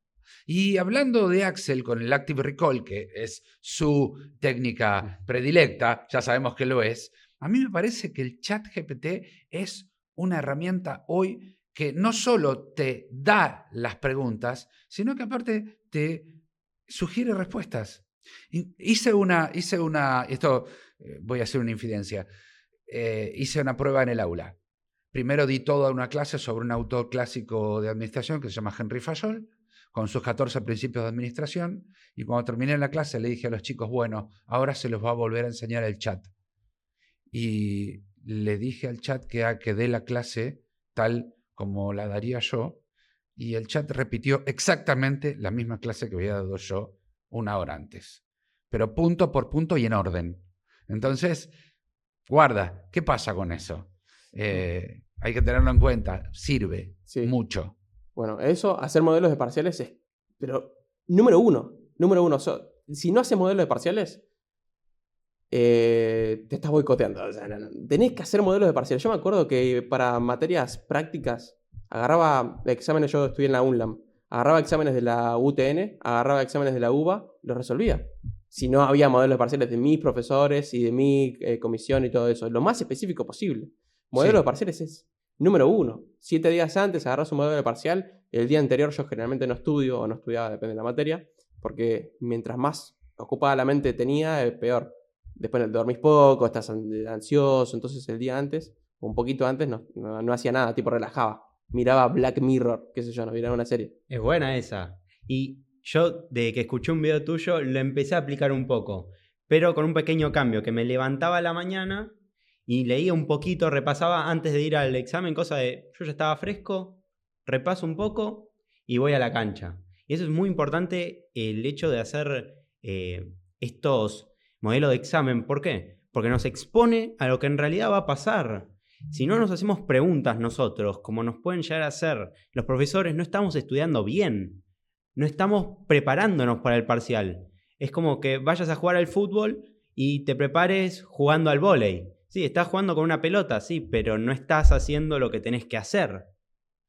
[SPEAKER 1] Y hablando de Axel con el Active Recall, que es su técnica predilecta, ya sabemos que lo es, a mí me parece que el chat GPT es una herramienta hoy que no solo te da las preguntas, sino que aparte te sugiere respuestas. Esto voy a hacer una infidencia, hice una prueba en el aula. Primero di toda una clase sobre un autor clásico de administración que se llama Henry Fayol, con sus 14 principios de administración, y cuando terminé la clase le dije a los chicos, bueno, ahora se los va a volver a enseñar el chat. Y le dije al chat que dé la clase tal como la daría yo, y el chat repitió exactamente la misma clase que había dado yo una hora antes, pero punto por punto y en orden. Entonces, guarda, ¿qué pasa con eso? Hay que tenerlo en cuenta, sirve mucho.
[SPEAKER 2] Bueno, eso, hacer modelos de parciales es, pero número uno, si no haces modelos de parciales, te estás boicoteando. O sea, tenés que hacer modelos de parciales. Yo me acuerdo que para materias prácticas agarraba exámenes, yo estudié en la UNLAM, agarraba exámenes de la UTN, agarraba exámenes de la UBA, los resolvía. Si no había modelos de parciales de mis profesores y de mi comisión y todo eso, lo más específico posible. Modelo de parciales es número uno. 7 días antes agarras un modelo de parcial. El día anterior yo generalmente no estudio o no estudiaba, depende de la materia, porque mientras más ocupada la mente tenía, peor. Después dormís poco, estás ansioso, entonces el día antes, o un poquito antes, no hacía nada, tipo relajaba. Miraba Black Mirror, qué sé yo, no miraba una serie.
[SPEAKER 3] Es buena esa. Y yo, de que escuché un video tuyo, lo empecé a aplicar un poco, pero con un pequeño cambio, que me levantaba a la mañana y leía un poquito, repasaba antes de ir al examen, cosa de, yo ya estaba fresco, repaso un poco y voy a la cancha. Y eso es muy importante, el hecho de hacer estos modelos de examen. ¿Por qué? Porque nos expone a lo que en realidad va a pasar. Si no nos hacemos preguntas nosotros, como nos pueden llegar a hacer los profesores, no estamos estudiando bien. No estamos preparándonos para el parcial. Es como que vayas a jugar al fútbol y te prepares jugando al vóley. Sí, estás jugando con una pelota, sí, pero no estás haciendo lo que tenés que hacer.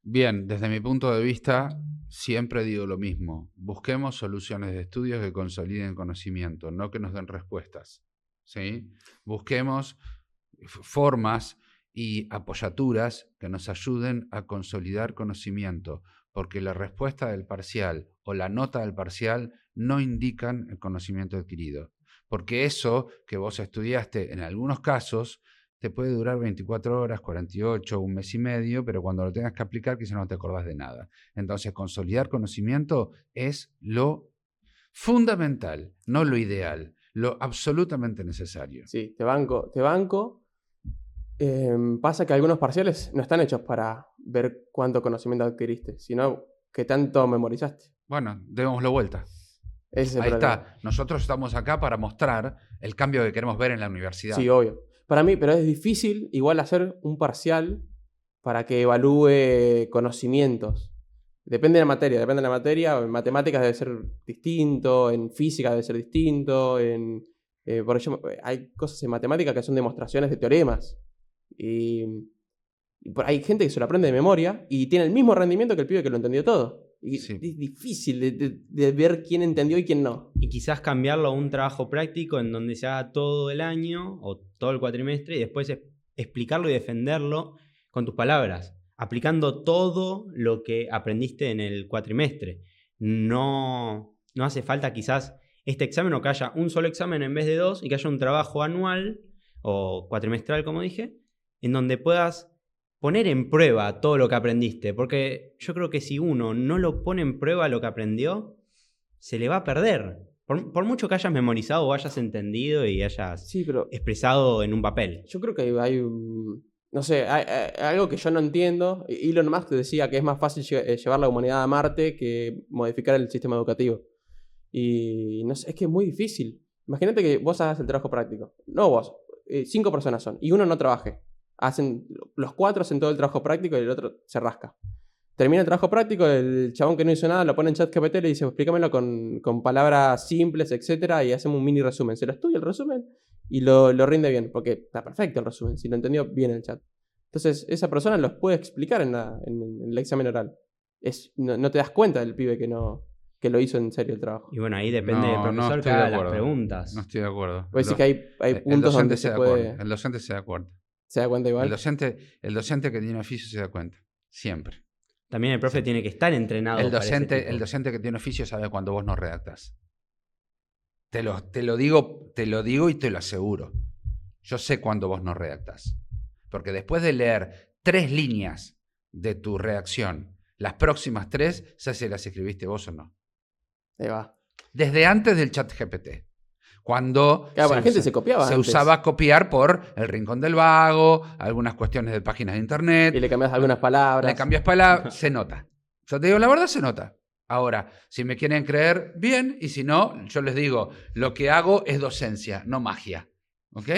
[SPEAKER 1] Bien, desde mi punto de vista, siempre digo lo mismo. Busquemos soluciones de estudios que consoliden conocimiento, no que nos den respuestas. ¿Sí? Busquemos formas y apoyaturas que nos ayuden a consolidar conocimiento, porque la respuesta del parcial o la nota del parcial no indican el conocimiento adquirido. Porque eso que vos estudiaste en algunos casos te puede durar 24 horas, 48, un mes y medio, pero cuando lo tengas que aplicar quizás no te acordás de nada. Entonces, consolidar conocimiento es lo fundamental, no lo ideal, lo absolutamente necesario.
[SPEAKER 2] Sí, te banco. Pasa que algunos parciales no están hechos para ver cuánto conocimiento adquiriste, sino qué tanto memorizaste.
[SPEAKER 1] Bueno, démoslo vuelta.
[SPEAKER 2] Ese es el
[SPEAKER 1] Ahí
[SPEAKER 2] problema.
[SPEAKER 1] está. Nosotros estamos acá para mostrar el cambio que queremos ver en la universidad.
[SPEAKER 2] Sí, obvio. Para mí, pero es difícil igual hacer un parcial para que evalúe conocimientos. Depende de la materia. En matemáticas debe ser distinto, en física debe ser distinto, por ejemplo, hay cosas en matemáticas que son demostraciones de teoremas. Y hay gente que se lo aprende de memoria y tiene el mismo rendimiento que el pibe que lo entendió todo. Y
[SPEAKER 1] Sí.
[SPEAKER 2] es difícil de ver quién entendió y quién no.
[SPEAKER 3] Y quizás cambiarlo a un trabajo práctico en donde se haga todo el año o todo el cuatrimestre y después explicarlo y defenderlo con tus palabras, aplicando todo lo que aprendiste en el cuatrimestre. No hace falta quizás este examen o que haya un solo examen en vez de 2 y que haya un trabajo anual o cuatrimestral, como dije, en donde puedas poner en prueba todo lo que aprendiste, porque yo creo que si uno no lo pone en prueba lo que aprendió, se le va a perder. Por mucho que hayas memorizado o hayas entendido y hayas
[SPEAKER 2] Sí, pero
[SPEAKER 3] expresado en un papel.
[SPEAKER 2] yo creo que hay no sé, hay algo que yo no entiendo. Elon Musk decía que es más fácil llevar la humanidad a Marte que modificar el sistema educativo. Y no sé, es que es muy difícil. Imagínate que vos hagas el trabajo práctico. No vos, 5 personas son, y uno no trabaje. Los 4 hacen todo el trabajo práctico y el otro se rasca. Termina el trabajo práctico, el chabón que no hizo nada lo pone en ChatGPT y le dice, explícamelo con palabras simples, etcétera, y hacemos un mini resumen. Se lo estudia el resumen y lo rinde bien, porque está perfecto el resumen, si lo entendió bien el chat. Entonces, esa persona los puede explicar en el examen oral. No te das cuenta del pibe que lo hizo en serio el trabajo.
[SPEAKER 3] Y bueno, ahí depende del
[SPEAKER 1] No
[SPEAKER 3] profesor que
[SPEAKER 1] estoy de
[SPEAKER 3] haga las
[SPEAKER 1] acuerdo.
[SPEAKER 3] preguntas.
[SPEAKER 1] No estoy de acuerdo.
[SPEAKER 2] Puede decir que hay
[SPEAKER 1] El
[SPEAKER 2] puntos
[SPEAKER 1] docente
[SPEAKER 2] donde
[SPEAKER 1] se
[SPEAKER 2] se
[SPEAKER 1] da
[SPEAKER 2] puede...
[SPEAKER 1] acuerdo. El docente se da cuenta.
[SPEAKER 2] ¿Se da cuenta igual?
[SPEAKER 1] El docente que tiene oficio se da cuenta. Siempre.
[SPEAKER 3] También el profe tiene que estar entrenado.
[SPEAKER 1] El
[SPEAKER 3] para ese tipo.
[SPEAKER 1] docente que tiene oficio sabe cuando vos no redactás. Te lo digo y te lo aseguro. Yo sé cuando vos no redactás. Porque después de leer 3 líneas de tu redacción, las próximas 3, sé si las escribiste vos o no.
[SPEAKER 2] Ahí va.
[SPEAKER 1] Desde antes del chat GPT. Cuando
[SPEAKER 2] Claro, la gente se copiaba
[SPEAKER 1] se
[SPEAKER 2] antes.
[SPEAKER 1] usaba copiar por el Rincón del Vago, algunas cuestiones de páginas de internet.
[SPEAKER 2] Y le cambias algunas palabras.
[SPEAKER 1] Le cambias palabras, se nota. Yo te digo, la verdad se nota. Ahora, si me quieren creer, bien, y si no, yo les digo, lo que hago es docencia, no magia. ¿Ok?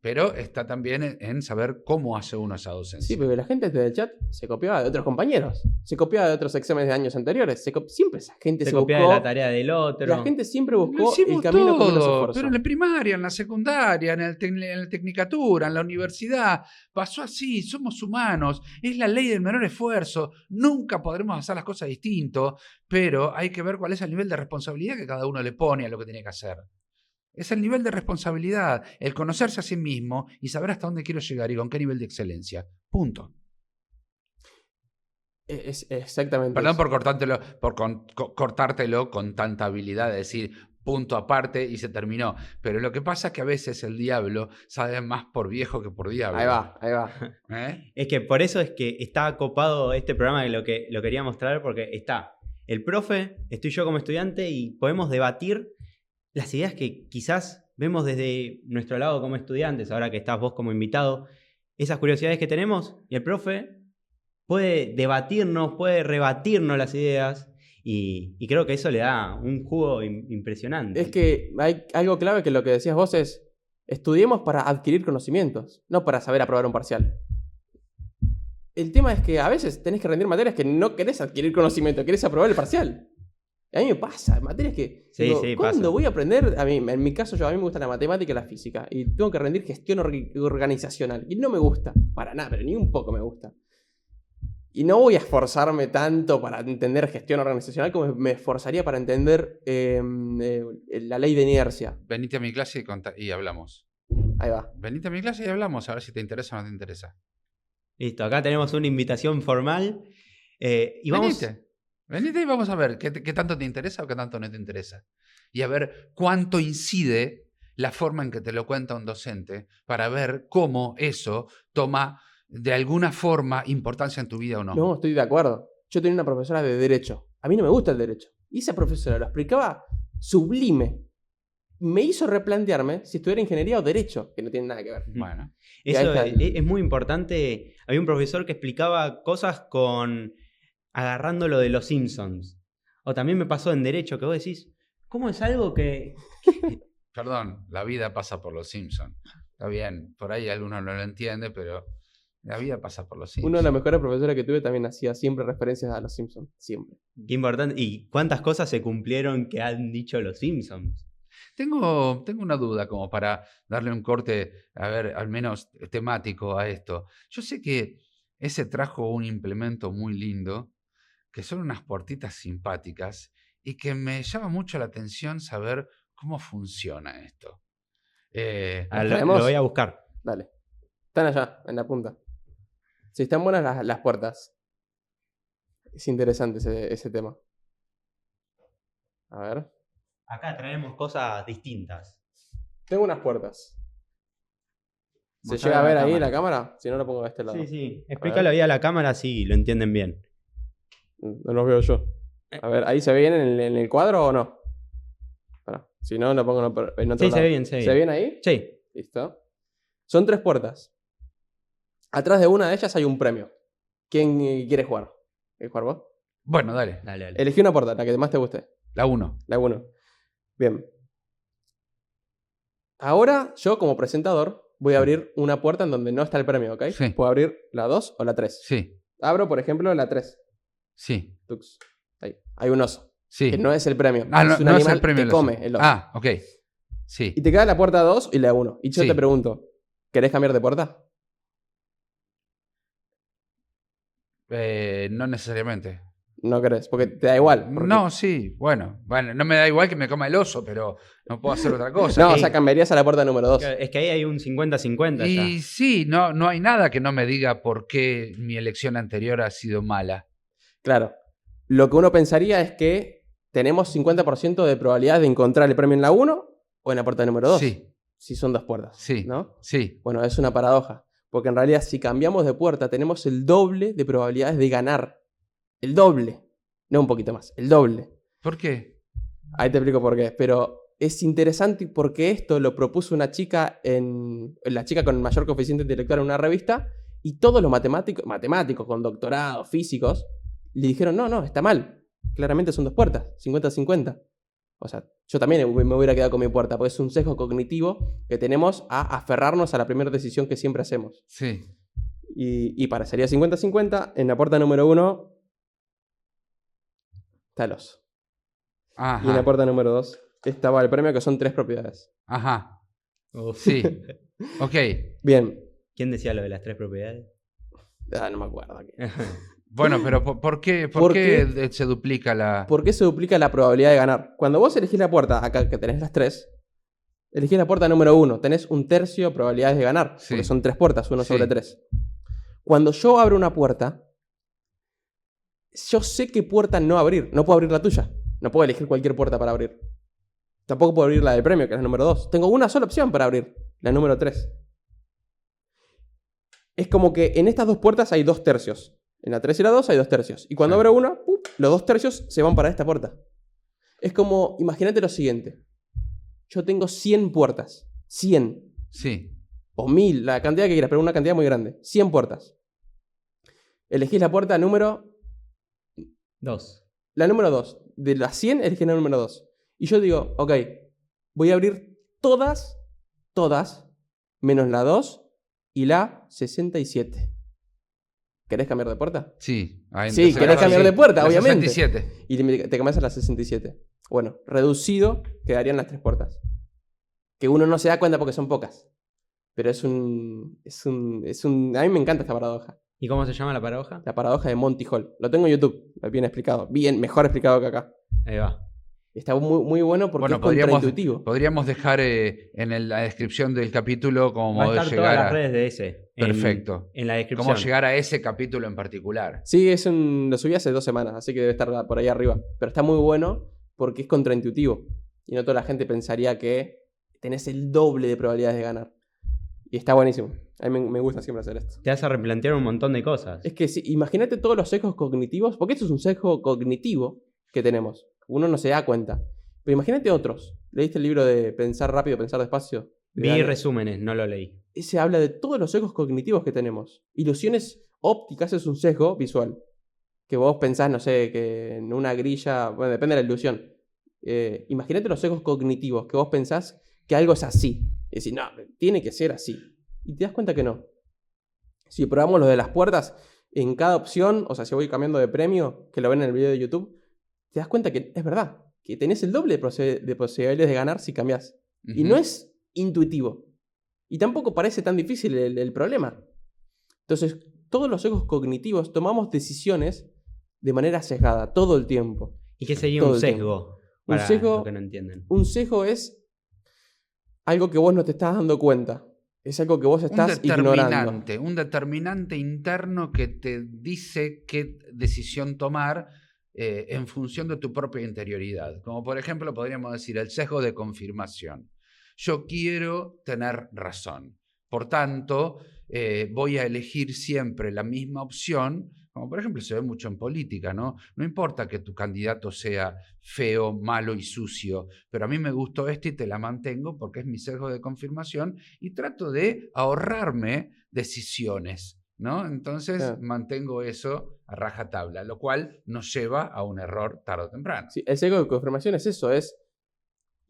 [SPEAKER 1] Pero está también en saber cómo hace uno esa docencia.
[SPEAKER 2] Sí, porque la gente desde el chat se copiaba de otros compañeros. Se copiaba de otros exámenes de años anteriores. Siempre esa gente
[SPEAKER 3] Se
[SPEAKER 2] se
[SPEAKER 3] copia
[SPEAKER 2] buscó...
[SPEAKER 3] de la tarea del otro.
[SPEAKER 2] La gente siempre
[SPEAKER 1] Lo
[SPEAKER 2] buscó
[SPEAKER 1] hicimos
[SPEAKER 2] el camino que menos
[SPEAKER 1] todo,
[SPEAKER 2] esfuerzo.
[SPEAKER 1] pero en la primaria, en la secundaria, en la tecnicatura, en la universidad, pasó así, somos humanos, es la ley del menor esfuerzo, nunca podremos hacer las cosas distinto, pero hay que ver cuál es el nivel de responsabilidad que cada uno le pone a lo que tiene que hacer. Es el nivel de responsabilidad, el conocerse a sí mismo y saber hasta dónde quiero llegar y con qué nivel de excelencia. Punto.
[SPEAKER 2] Es exactamente
[SPEAKER 1] Perdón
[SPEAKER 2] eso.
[SPEAKER 1] por cortártelo con tanta habilidad de decir punto aparte y se terminó. Pero lo que pasa es que a veces el diablo sabe más por viejo que por diablo.
[SPEAKER 2] Ahí va.
[SPEAKER 1] ¿Eh?
[SPEAKER 3] Es que por eso es que está copado este programa que lo quería mostrar, porque está el profe, estoy yo como estudiante y podemos debatir las ideas que quizás vemos desde nuestro lado como estudiantes, ahora que estás vos como invitado, esas curiosidades que tenemos, y el profe puede debatirnos, puede rebatirnos las ideas, y creo que eso le da un jugo impresionante.
[SPEAKER 2] Es que hay algo clave que lo que decías vos es, estudiemos para adquirir conocimientos, no para saber aprobar un parcial. El tema es que a veces tenés que rendir materias que no querés adquirir conocimiento, querés aprobar el parcial. Y a mí me pasa, materias que...
[SPEAKER 3] Sí,
[SPEAKER 2] digo,
[SPEAKER 3] sí,
[SPEAKER 2] ¿cuándo
[SPEAKER 3] pasa.
[SPEAKER 2] voy a aprender? En mi caso, a mí me gusta la matemática y la física. Y tengo que rendir gestión organizacional. Y no me gusta, para nada, pero ni un poco me gusta. Y no voy a esforzarme tanto para entender gestión organizacional como me esforzaría para entender la ley de inercia.
[SPEAKER 1] Venite a mi clase y hablamos.
[SPEAKER 2] Ahí va.
[SPEAKER 1] Venite a mi clase y hablamos, a ver si te interesa o no te interesa.
[SPEAKER 3] Listo, acá tenemos una invitación formal. Y vamos...
[SPEAKER 1] Venite y vamos a ver qué tanto te interesa o qué tanto no te interesa. Y a ver cuánto incide la forma en que te lo cuenta un docente para ver cómo eso toma de alguna forma importancia en tu vida o no.
[SPEAKER 2] No, estoy de acuerdo. Yo tenía una profesora de Derecho. A mí no me gusta el Derecho. Y esa profesora lo explicaba sublime. Me hizo replantearme si estudiara Ingeniería o Derecho, que no tiene nada que ver.
[SPEAKER 1] Bueno,
[SPEAKER 2] Y ahí
[SPEAKER 3] Eso
[SPEAKER 2] está
[SPEAKER 3] es muy importante. Había un profesor que explicaba cosas agarrando lo de los Simpsons. O también me pasó en Derecho que vos decís, ¿cómo es algo que...
[SPEAKER 1] perdón, la vida pasa por los Simpsons. Está bien, por ahí alguno no lo entiende, pero la vida pasa por los Simpsons.
[SPEAKER 2] Uno de los mejores profesores que tuve también hacía siempre referencias a los Simpsons. Siempre.
[SPEAKER 3] Qué importante. ¿Y cuántas cosas se cumplieron que han dicho los Simpsons?
[SPEAKER 1] Tengo una duda como para darle un corte, a ver, al menos temático a esto. Yo sé que ese trajo un implemento muy lindo, que son unas puertitas simpáticas y que me llama mucho la atención saber cómo funciona esto.
[SPEAKER 3] Lo voy a buscar.
[SPEAKER 2] Dale. Están allá, en la punta. Si están buenas las puertas. Es interesante ese tema. A ver.
[SPEAKER 3] Acá traemos cosas distintas.
[SPEAKER 2] Tengo unas puertas. ¿Se
[SPEAKER 1] Mostrale
[SPEAKER 2] llega a
[SPEAKER 1] a
[SPEAKER 2] ver
[SPEAKER 1] la
[SPEAKER 2] ahí
[SPEAKER 1] cámara.
[SPEAKER 2] la cámara? Si no, lo pongo de este lado.
[SPEAKER 3] Sí, sí. Explícalo ahí a la cámara si lo entienden bien.
[SPEAKER 2] No los veo yo. A ver, ¿ahí se ve bien en el cuadro o no? Pará. Si no, lo pongo en otro
[SPEAKER 3] Sí,
[SPEAKER 2] lado.
[SPEAKER 3] se ve bien, se ve
[SPEAKER 2] ¿Se ve
[SPEAKER 3] bien.
[SPEAKER 2] bien ahí?
[SPEAKER 3] Sí.
[SPEAKER 2] Listo. Son 3 puertas. Atrás de una de ellas hay un premio. ¿Quién quiere jugar? ¿Quieres jugar vos?
[SPEAKER 1] Bueno, dale,
[SPEAKER 3] Dale, dale.
[SPEAKER 2] Elegí una puerta, la que más te guste.
[SPEAKER 1] la 1.
[SPEAKER 2] La 1. Bien. Ahora, yo como presentador, voy a abrir una puerta en donde no está el premio, ¿ok?
[SPEAKER 1] Sí.
[SPEAKER 2] Puedo abrir la 2 o la 3.
[SPEAKER 1] Sí,
[SPEAKER 2] Abro, por ejemplo, la 3.
[SPEAKER 1] sí,
[SPEAKER 2] Tux. Ahí. Hay un oso.
[SPEAKER 1] sí.
[SPEAKER 2] Que no es el premio.
[SPEAKER 1] Ah, no,
[SPEAKER 2] es un
[SPEAKER 1] no es
[SPEAKER 2] animal
[SPEAKER 1] el premio.
[SPEAKER 2] que
[SPEAKER 1] el oso.
[SPEAKER 2] come el oso.
[SPEAKER 1] Ah, ok. Sí.
[SPEAKER 2] Y te queda la puerta 2 y la 1. Y yo
[SPEAKER 1] Sí.
[SPEAKER 2] te pregunto, ¿querés cambiar de puerta?
[SPEAKER 1] No necesariamente.
[SPEAKER 2] No querés, porque te da igual. porque-
[SPEAKER 1] No, sí, bueno, no me da igual que me coma el oso, pero no puedo hacer otra cosa.
[SPEAKER 2] No,
[SPEAKER 3] ok.
[SPEAKER 2] o sea, cambiarías a la puerta número 2.
[SPEAKER 3] Es que ahí hay un 50-50 ya.
[SPEAKER 1] Y sí, no hay nada que no me diga por qué mi elección anterior ha sido mala.
[SPEAKER 2] Claro. Lo que uno pensaría es que tenemos 50% de probabilidad de encontrar el premio en la 1 o en la puerta número 2.
[SPEAKER 1] Sí,
[SPEAKER 2] Si son 2 puertas.
[SPEAKER 1] sí,
[SPEAKER 2] ¿No?
[SPEAKER 1] sí.
[SPEAKER 2] Bueno, es una paradoja. Porque en realidad, si cambiamos de puerta, tenemos el doble de probabilidades de ganar. El doble. No un poquito más, el doble.
[SPEAKER 1] ¿Por qué?
[SPEAKER 2] Ahí te explico por qué. Pero es interesante porque esto lo propuso una chica la chica con el mayor coeficiente intelectual en una revista. Y todos los matemáticos con doctorado, físicos, le dijeron, no, está mal. Claramente son 2 puertas, 50-50. O sea, yo también me hubiera quedado con mi puerta, porque es un sesgo cognitivo que tenemos a aferrarnos a la primera decisión que siempre hacemos.
[SPEAKER 1] Sí.
[SPEAKER 2] Y parecería 50-50. En la puerta número 1 está el oso. Y en la
[SPEAKER 1] Ajá.
[SPEAKER 2] puerta número 2 estaba el premio, que son 3 propiedades.
[SPEAKER 1] Ajá.
[SPEAKER 3] Uf.
[SPEAKER 1] Sí. Ok.
[SPEAKER 2] Bien.
[SPEAKER 3] ¿Quién decía lo de las 3 propiedades?
[SPEAKER 2] No me acuerdo.
[SPEAKER 1] Bueno, pero ¿por qué
[SPEAKER 2] ¿Por qué?
[SPEAKER 1] se duplica la...?
[SPEAKER 2] ¿Por qué se duplica la probabilidad de ganar? Cuando vos elegís la puerta, acá que tenés las 3, elegís la puerta número 1. Tenés 1/3 de probabilidades de ganar.
[SPEAKER 1] Sí.
[SPEAKER 2] Porque son 3 puertas, 1
[SPEAKER 1] Sí.
[SPEAKER 2] sobre 3. Cuando yo abro una puerta, yo sé qué puerta no abrir. No puedo abrir la tuya. No puedo elegir cualquier puerta para abrir. Tampoco puedo abrir la del premio, que es la número 2. Tengo una sola opción para abrir, la número 3. Es como que en estas 2 puertas hay 2/3. En la 3 y la 2 hay 2/3. Y cuando
[SPEAKER 1] Sí.
[SPEAKER 2] abro una, los 2/3 se van para esta puerta. Es como, imagínate lo siguiente. Yo tengo 100 puertas. 100.
[SPEAKER 1] Sí.
[SPEAKER 2] O 1000, la cantidad que quieras, pero una cantidad muy grande. 100 puertas. Elegís la puerta número
[SPEAKER 3] 2.
[SPEAKER 2] La número 2. De las 100, elegí la número 2. Y yo digo, ok, voy a abrir todas, menos la 2 y la 67. ¿Querés cambiar de puerta?
[SPEAKER 1] Sí. Ahí
[SPEAKER 2] Sí,
[SPEAKER 1] empecé.
[SPEAKER 2] querés cambiar de puerta,
[SPEAKER 1] La
[SPEAKER 2] obviamente.
[SPEAKER 1] 67.
[SPEAKER 2] Y te cambias a la 67. Bueno, reducido quedarían las 3 puertas. Que uno no se da cuenta porque son pocas. Pero es un... A mí me encanta esta paradoja.
[SPEAKER 3] ¿Y cómo se llama la paradoja?
[SPEAKER 2] La paradoja de Monty Hall. Lo tengo en YouTube, bien explicado. Bien, mejor explicado que acá.
[SPEAKER 3] Ahí va.
[SPEAKER 2] Está muy, muy bueno porque
[SPEAKER 1] Bueno,
[SPEAKER 2] es contraintuitivo.
[SPEAKER 1] podríamos dejar la descripción del capítulo como
[SPEAKER 3] Va a
[SPEAKER 1] modo de
[SPEAKER 3] estar todas
[SPEAKER 1] llegar
[SPEAKER 3] las redes de ese.
[SPEAKER 1] Perfecto.
[SPEAKER 3] En la descripción.
[SPEAKER 1] cómo llegar a ese capítulo en particular.
[SPEAKER 2] Sí, lo subí hace 2 semanas, así que debe estar por ahí arriba. Pero está muy bueno porque es contraintuitivo. Y no toda la gente pensaría que tenés el doble de probabilidades de ganar. Y está buenísimo. A mí me gusta siempre hacer esto.
[SPEAKER 3] Te hace replantear un montón de cosas.
[SPEAKER 2] Es que sí, imagínate todos los sesgos cognitivos, porque esto es un sesgo cognitivo que tenemos. Uno no se da cuenta. Pero imagínate otros. ¿Leíste el libro de Pensar rápido, pensar despacio?
[SPEAKER 3] Vi resúmenes, no lo leí.
[SPEAKER 2] Ese habla de todos los sesgos cognitivos que tenemos. Ilusiones ópticas es un sesgo visual. Que vos pensás, no sé, que en una grilla... Bueno, depende de la ilusión. Imagínate los sesgos cognitivos, que vos pensás que algo es así. Es decir, no, tiene que ser así. Y te das cuenta que no. Si probamos lo de las puertas, en cada opción, o sea, si voy cambiando de premio, que lo ven en el video de YouTube, te das cuenta que es verdad. Que tenés el doble de posibilidades de ganar si cambiás. Y no es intuitivo. Y tampoco parece tan difícil el problema. Entonces, todos los sesgos cognitivos tomamos decisiones de manera sesgada, todo el tiempo.
[SPEAKER 3] ¿Y qué sería
[SPEAKER 2] Todo
[SPEAKER 3] un
[SPEAKER 2] el
[SPEAKER 3] sesgo?
[SPEAKER 2] Un
[SPEAKER 3] Para
[SPEAKER 2] sesgo-
[SPEAKER 3] los que no entienden.
[SPEAKER 2] Un sesgo es algo que vos no te estás dando cuenta. Es algo que vos estás ignorando.
[SPEAKER 1] Un determinante interno que te dice qué decisión tomar en función de tu propia interioridad. Como por ejemplo podríamos decir el sesgo de confirmación. Yo quiero tener razón. Por tanto, voy a elegir siempre la misma opción, como por ejemplo se ve mucho en política, ¿no? No importa que tu candidato sea feo, malo y sucio, pero a mí me gustó y te la mantengo porque es mi sesgo de confirmación y trato de ahorrarme decisiones, ¿no? Entonces mantengo eso a rajatabla, lo cual nos lleva a un error tarde o temprano.
[SPEAKER 2] Sí, el sesgo de confirmación es eso,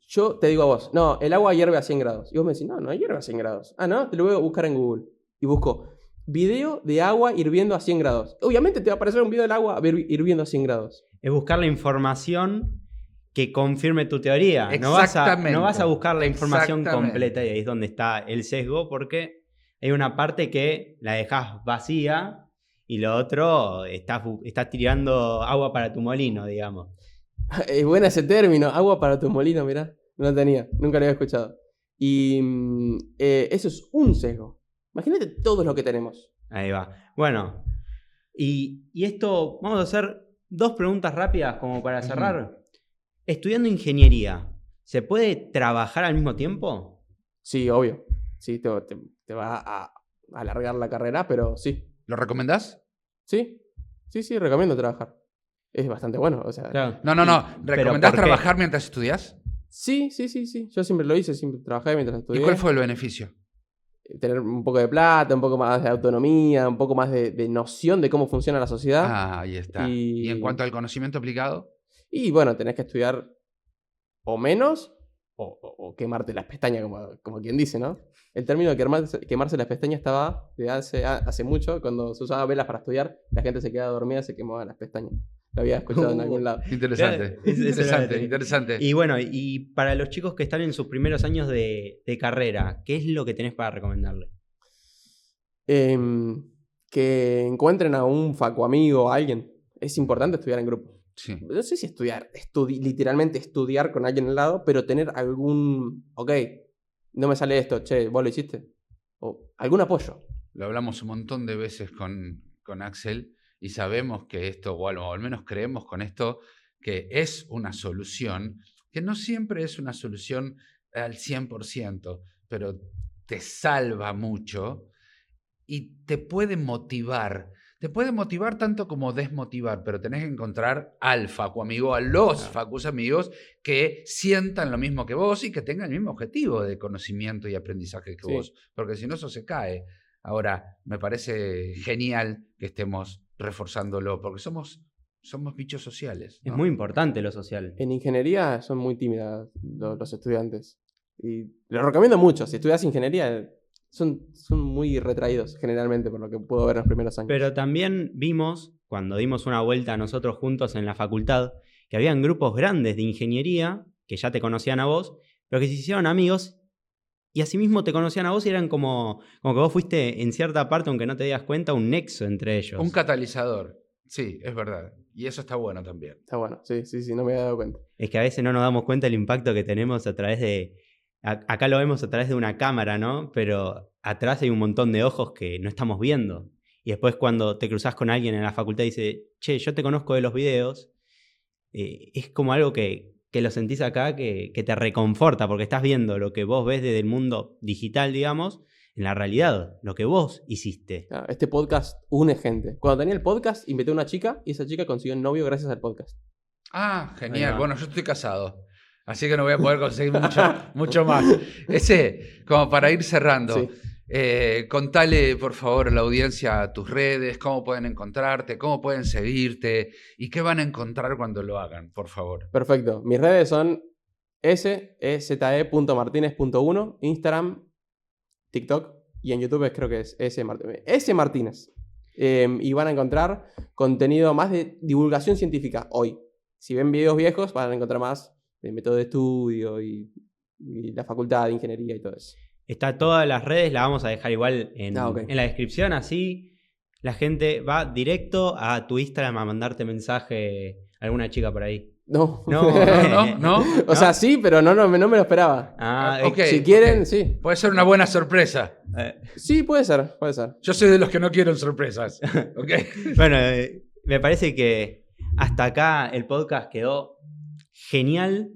[SPEAKER 2] yo te digo a vos, no, el agua hierve a 100 grados. Y vos me decís, no hierve a 100 grados. Ah, no, te lo voy a buscar en Google. Y busco video de agua hirviendo a 100 grados. Obviamente te va a aparecer un video del agua hirviendo a 100 grados.
[SPEAKER 3] Es buscar la información que confirme tu teoría. No vas a buscar la información completa y ahí es donde está el sesgo porque hay una parte que la dejas vacía y lo otro estás tirando agua para tu molino, digamos.
[SPEAKER 2] Es bueno ese término, agua para tu molino, mirá. No lo tenía, nunca lo había escuchado. Y eso es un sesgo. Imagínate todo lo que tenemos.
[SPEAKER 3] Ahí va. Bueno, y esto, vamos a hacer 2 preguntas rápidas como para cerrar. Estudiando ingeniería, ¿se puede trabajar al mismo tiempo?
[SPEAKER 2] Sí, obvio. Sí, te va a alargar la carrera, pero sí.
[SPEAKER 1] ¿Lo recomendás?
[SPEAKER 2] Sí, recomiendo trabajar. Es bastante bueno, o sea...
[SPEAKER 3] Claro.
[SPEAKER 1] No. ¿Recomendás trabajar mientras estudias?
[SPEAKER 2] Sí. Yo siempre lo hice, siempre trabajé mientras estudié.
[SPEAKER 1] ¿Y cuál fue el beneficio?
[SPEAKER 2] Tener un poco de plata, un poco más de autonomía, un poco más de noción de cómo funciona la sociedad.
[SPEAKER 1] Ah, ahí está. ¿Y en cuanto al conocimiento aplicado?
[SPEAKER 2] Y bueno, tenés que estudiar o menos o quemarte las pestañas, como quien dice, ¿no? El término de quemarse las pestañas estaba de hace mucho, cuando se usaba velas para estudiar, la gente se quedaba dormida y se quemaba las pestañas. Lo había escuchado en algún lado.
[SPEAKER 1] Interesante. Interesante.
[SPEAKER 3] Y bueno, y para los chicos que están en sus primeros años de carrera, ¿qué es lo que tenés para recomendarle?
[SPEAKER 2] Que encuentren a un amigo o a alguien. Es importante estudiar en grupo.
[SPEAKER 1] Sí.
[SPEAKER 2] No sé si literalmente estudiar con alguien al lado, pero tener algún... Ok, no me sale esto, che, ¿vos lo hiciste? O algún apoyo.
[SPEAKER 1] Lo hablamos un montón de veces con Axel y sabemos que esto, o al menos creemos con esto, que es una solución, que no siempre es una solución al 100%, pero te salva mucho y te puede motivar. Te puede motivar tanto como desmotivar, pero tenés que encontrar al facu amigo, a los facus amigos que sientan lo mismo que vos y que tengan el mismo objetivo de conocimiento y aprendizaje que vos, porque si no eso se cae. Ahora, me parece genial que estemos reforzándolo, porque somos bichos sociales, ¿no?
[SPEAKER 3] Es muy importante lo social.
[SPEAKER 2] En ingeniería son muy tímidas los estudiantes. Y les recomiendo mucho. Si estudias ingeniería, son muy retraídos generalmente, por lo que puedo ver en los primeros años.
[SPEAKER 3] Pero también vimos, cuando dimos una vuelta nosotros juntos en la facultad, que habían grupos grandes de ingeniería que ya te conocían a vos, pero que se hicieron amigos y asimismo te conocían a vos y eran como que vos fuiste en cierta parte, aunque no te digas cuenta, un nexo entre ellos.
[SPEAKER 1] Un catalizador. Sí, es verdad. Y eso está bueno también.
[SPEAKER 2] Está bueno, sí, no me había dado cuenta.
[SPEAKER 3] Es que a veces no nos damos cuenta del impacto que tenemos a través de... Acá lo vemos a través de una cámara, ¿no? Pero atrás hay un montón de ojos que no estamos viendo. Y después cuando te cruzás con alguien en la facultad y dice, che, yo te conozco de los videos, es como algo que lo sentís acá que te reconforta, porque estás viendo lo que vos ves desde el mundo digital, digamos, en la realidad, lo que vos hiciste.
[SPEAKER 2] Claro, este podcast une gente. Cuando tenía el podcast, invité a una chica y esa chica consiguió un novio gracias al podcast.
[SPEAKER 1] Ah,
[SPEAKER 3] Ahí
[SPEAKER 1] genial.
[SPEAKER 3] va.
[SPEAKER 1] Bueno, yo estoy casado. Así que no voy a poder conseguir mucho más. Ese, como para ir cerrando.
[SPEAKER 2] Sí.
[SPEAKER 1] Contale, por favor, a la audiencia tus redes, cómo pueden encontrarte, cómo pueden seguirte y qué van a encontrar cuando lo hagan, por favor.
[SPEAKER 2] Perfecto. Mis redes son se.martinez.1, Instagram, TikTok y en YouTube creo que es S Martínez. Y van a encontrar contenido más de divulgación científica hoy. Si ven videos viejos, van a encontrar más de método de estudio y la facultad de ingeniería y todo eso.
[SPEAKER 3] Está todas las redes, la vamos a dejar igual en la descripción, así la gente va directo a tu Instagram a mandarte mensaje a alguna chica por ahí.
[SPEAKER 2] No.
[SPEAKER 1] ¿No?
[SPEAKER 2] O sea, sí, pero no me lo esperaba.
[SPEAKER 1] Ok,
[SPEAKER 2] Si quieren,
[SPEAKER 1] ok.
[SPEAKER 2] sí.
[SPEAKER 1] Puede ser una buena sorpresa.
[SPEAKER 2] Sí, puede ser.
[SPEAKER 1] Yo soy de los que no quieren sorpresas. ¿Ok?
[SPEAKER 3] Bueno, me parece que hasta acá el podcast quedó genial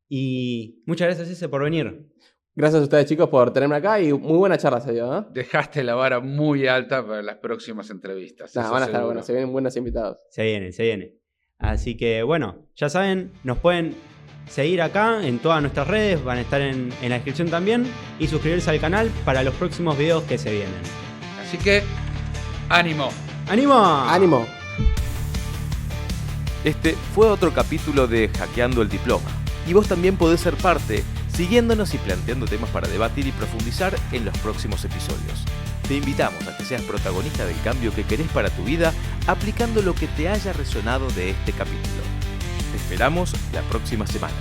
[SPEAKER 3] y muchas gracias, Ese, por venir.
[SPEAKER 2] Gracias a ustedes, chicos, por tenerme acá y muy buena charla se dio, ¿eh?
[SPEAKER 1] Dejaste la vara muy alta para las próximas entrevistas.
[SPEAKER 2] Nah,
[SPEAKER 1] eso
[SPEAKER 2] van a estar
[SPEAKER 1] seguro.
[SPEAKER 2] buenas, se vienen buenos invitados.
[SPEAKER 3] Se viene. Así que bueno, ya saben, nos pueden seguir acá en todas nuestras redes, van a estar en la descripción también, y suscribirse al canal para los próximos videos que se vienen.
[SPEAKER 1] Así que, ánimo.
[SPEAKER 3] ¡Ánimo!
[SPEAKER 2] ¡Ánimo!
[SPEAKER 4] Este fue otro capítulo de Hackeando el Diploma. Y vos también podés ser parte, siguiéndonos y planteando temas para debatir y profundizar en los próximos episodios. Te invitamos a que seas protagonista del cambio que querés para tu vida, aplicando lo que te haya resonado de este capítulo. Te esperamos la próxima semana.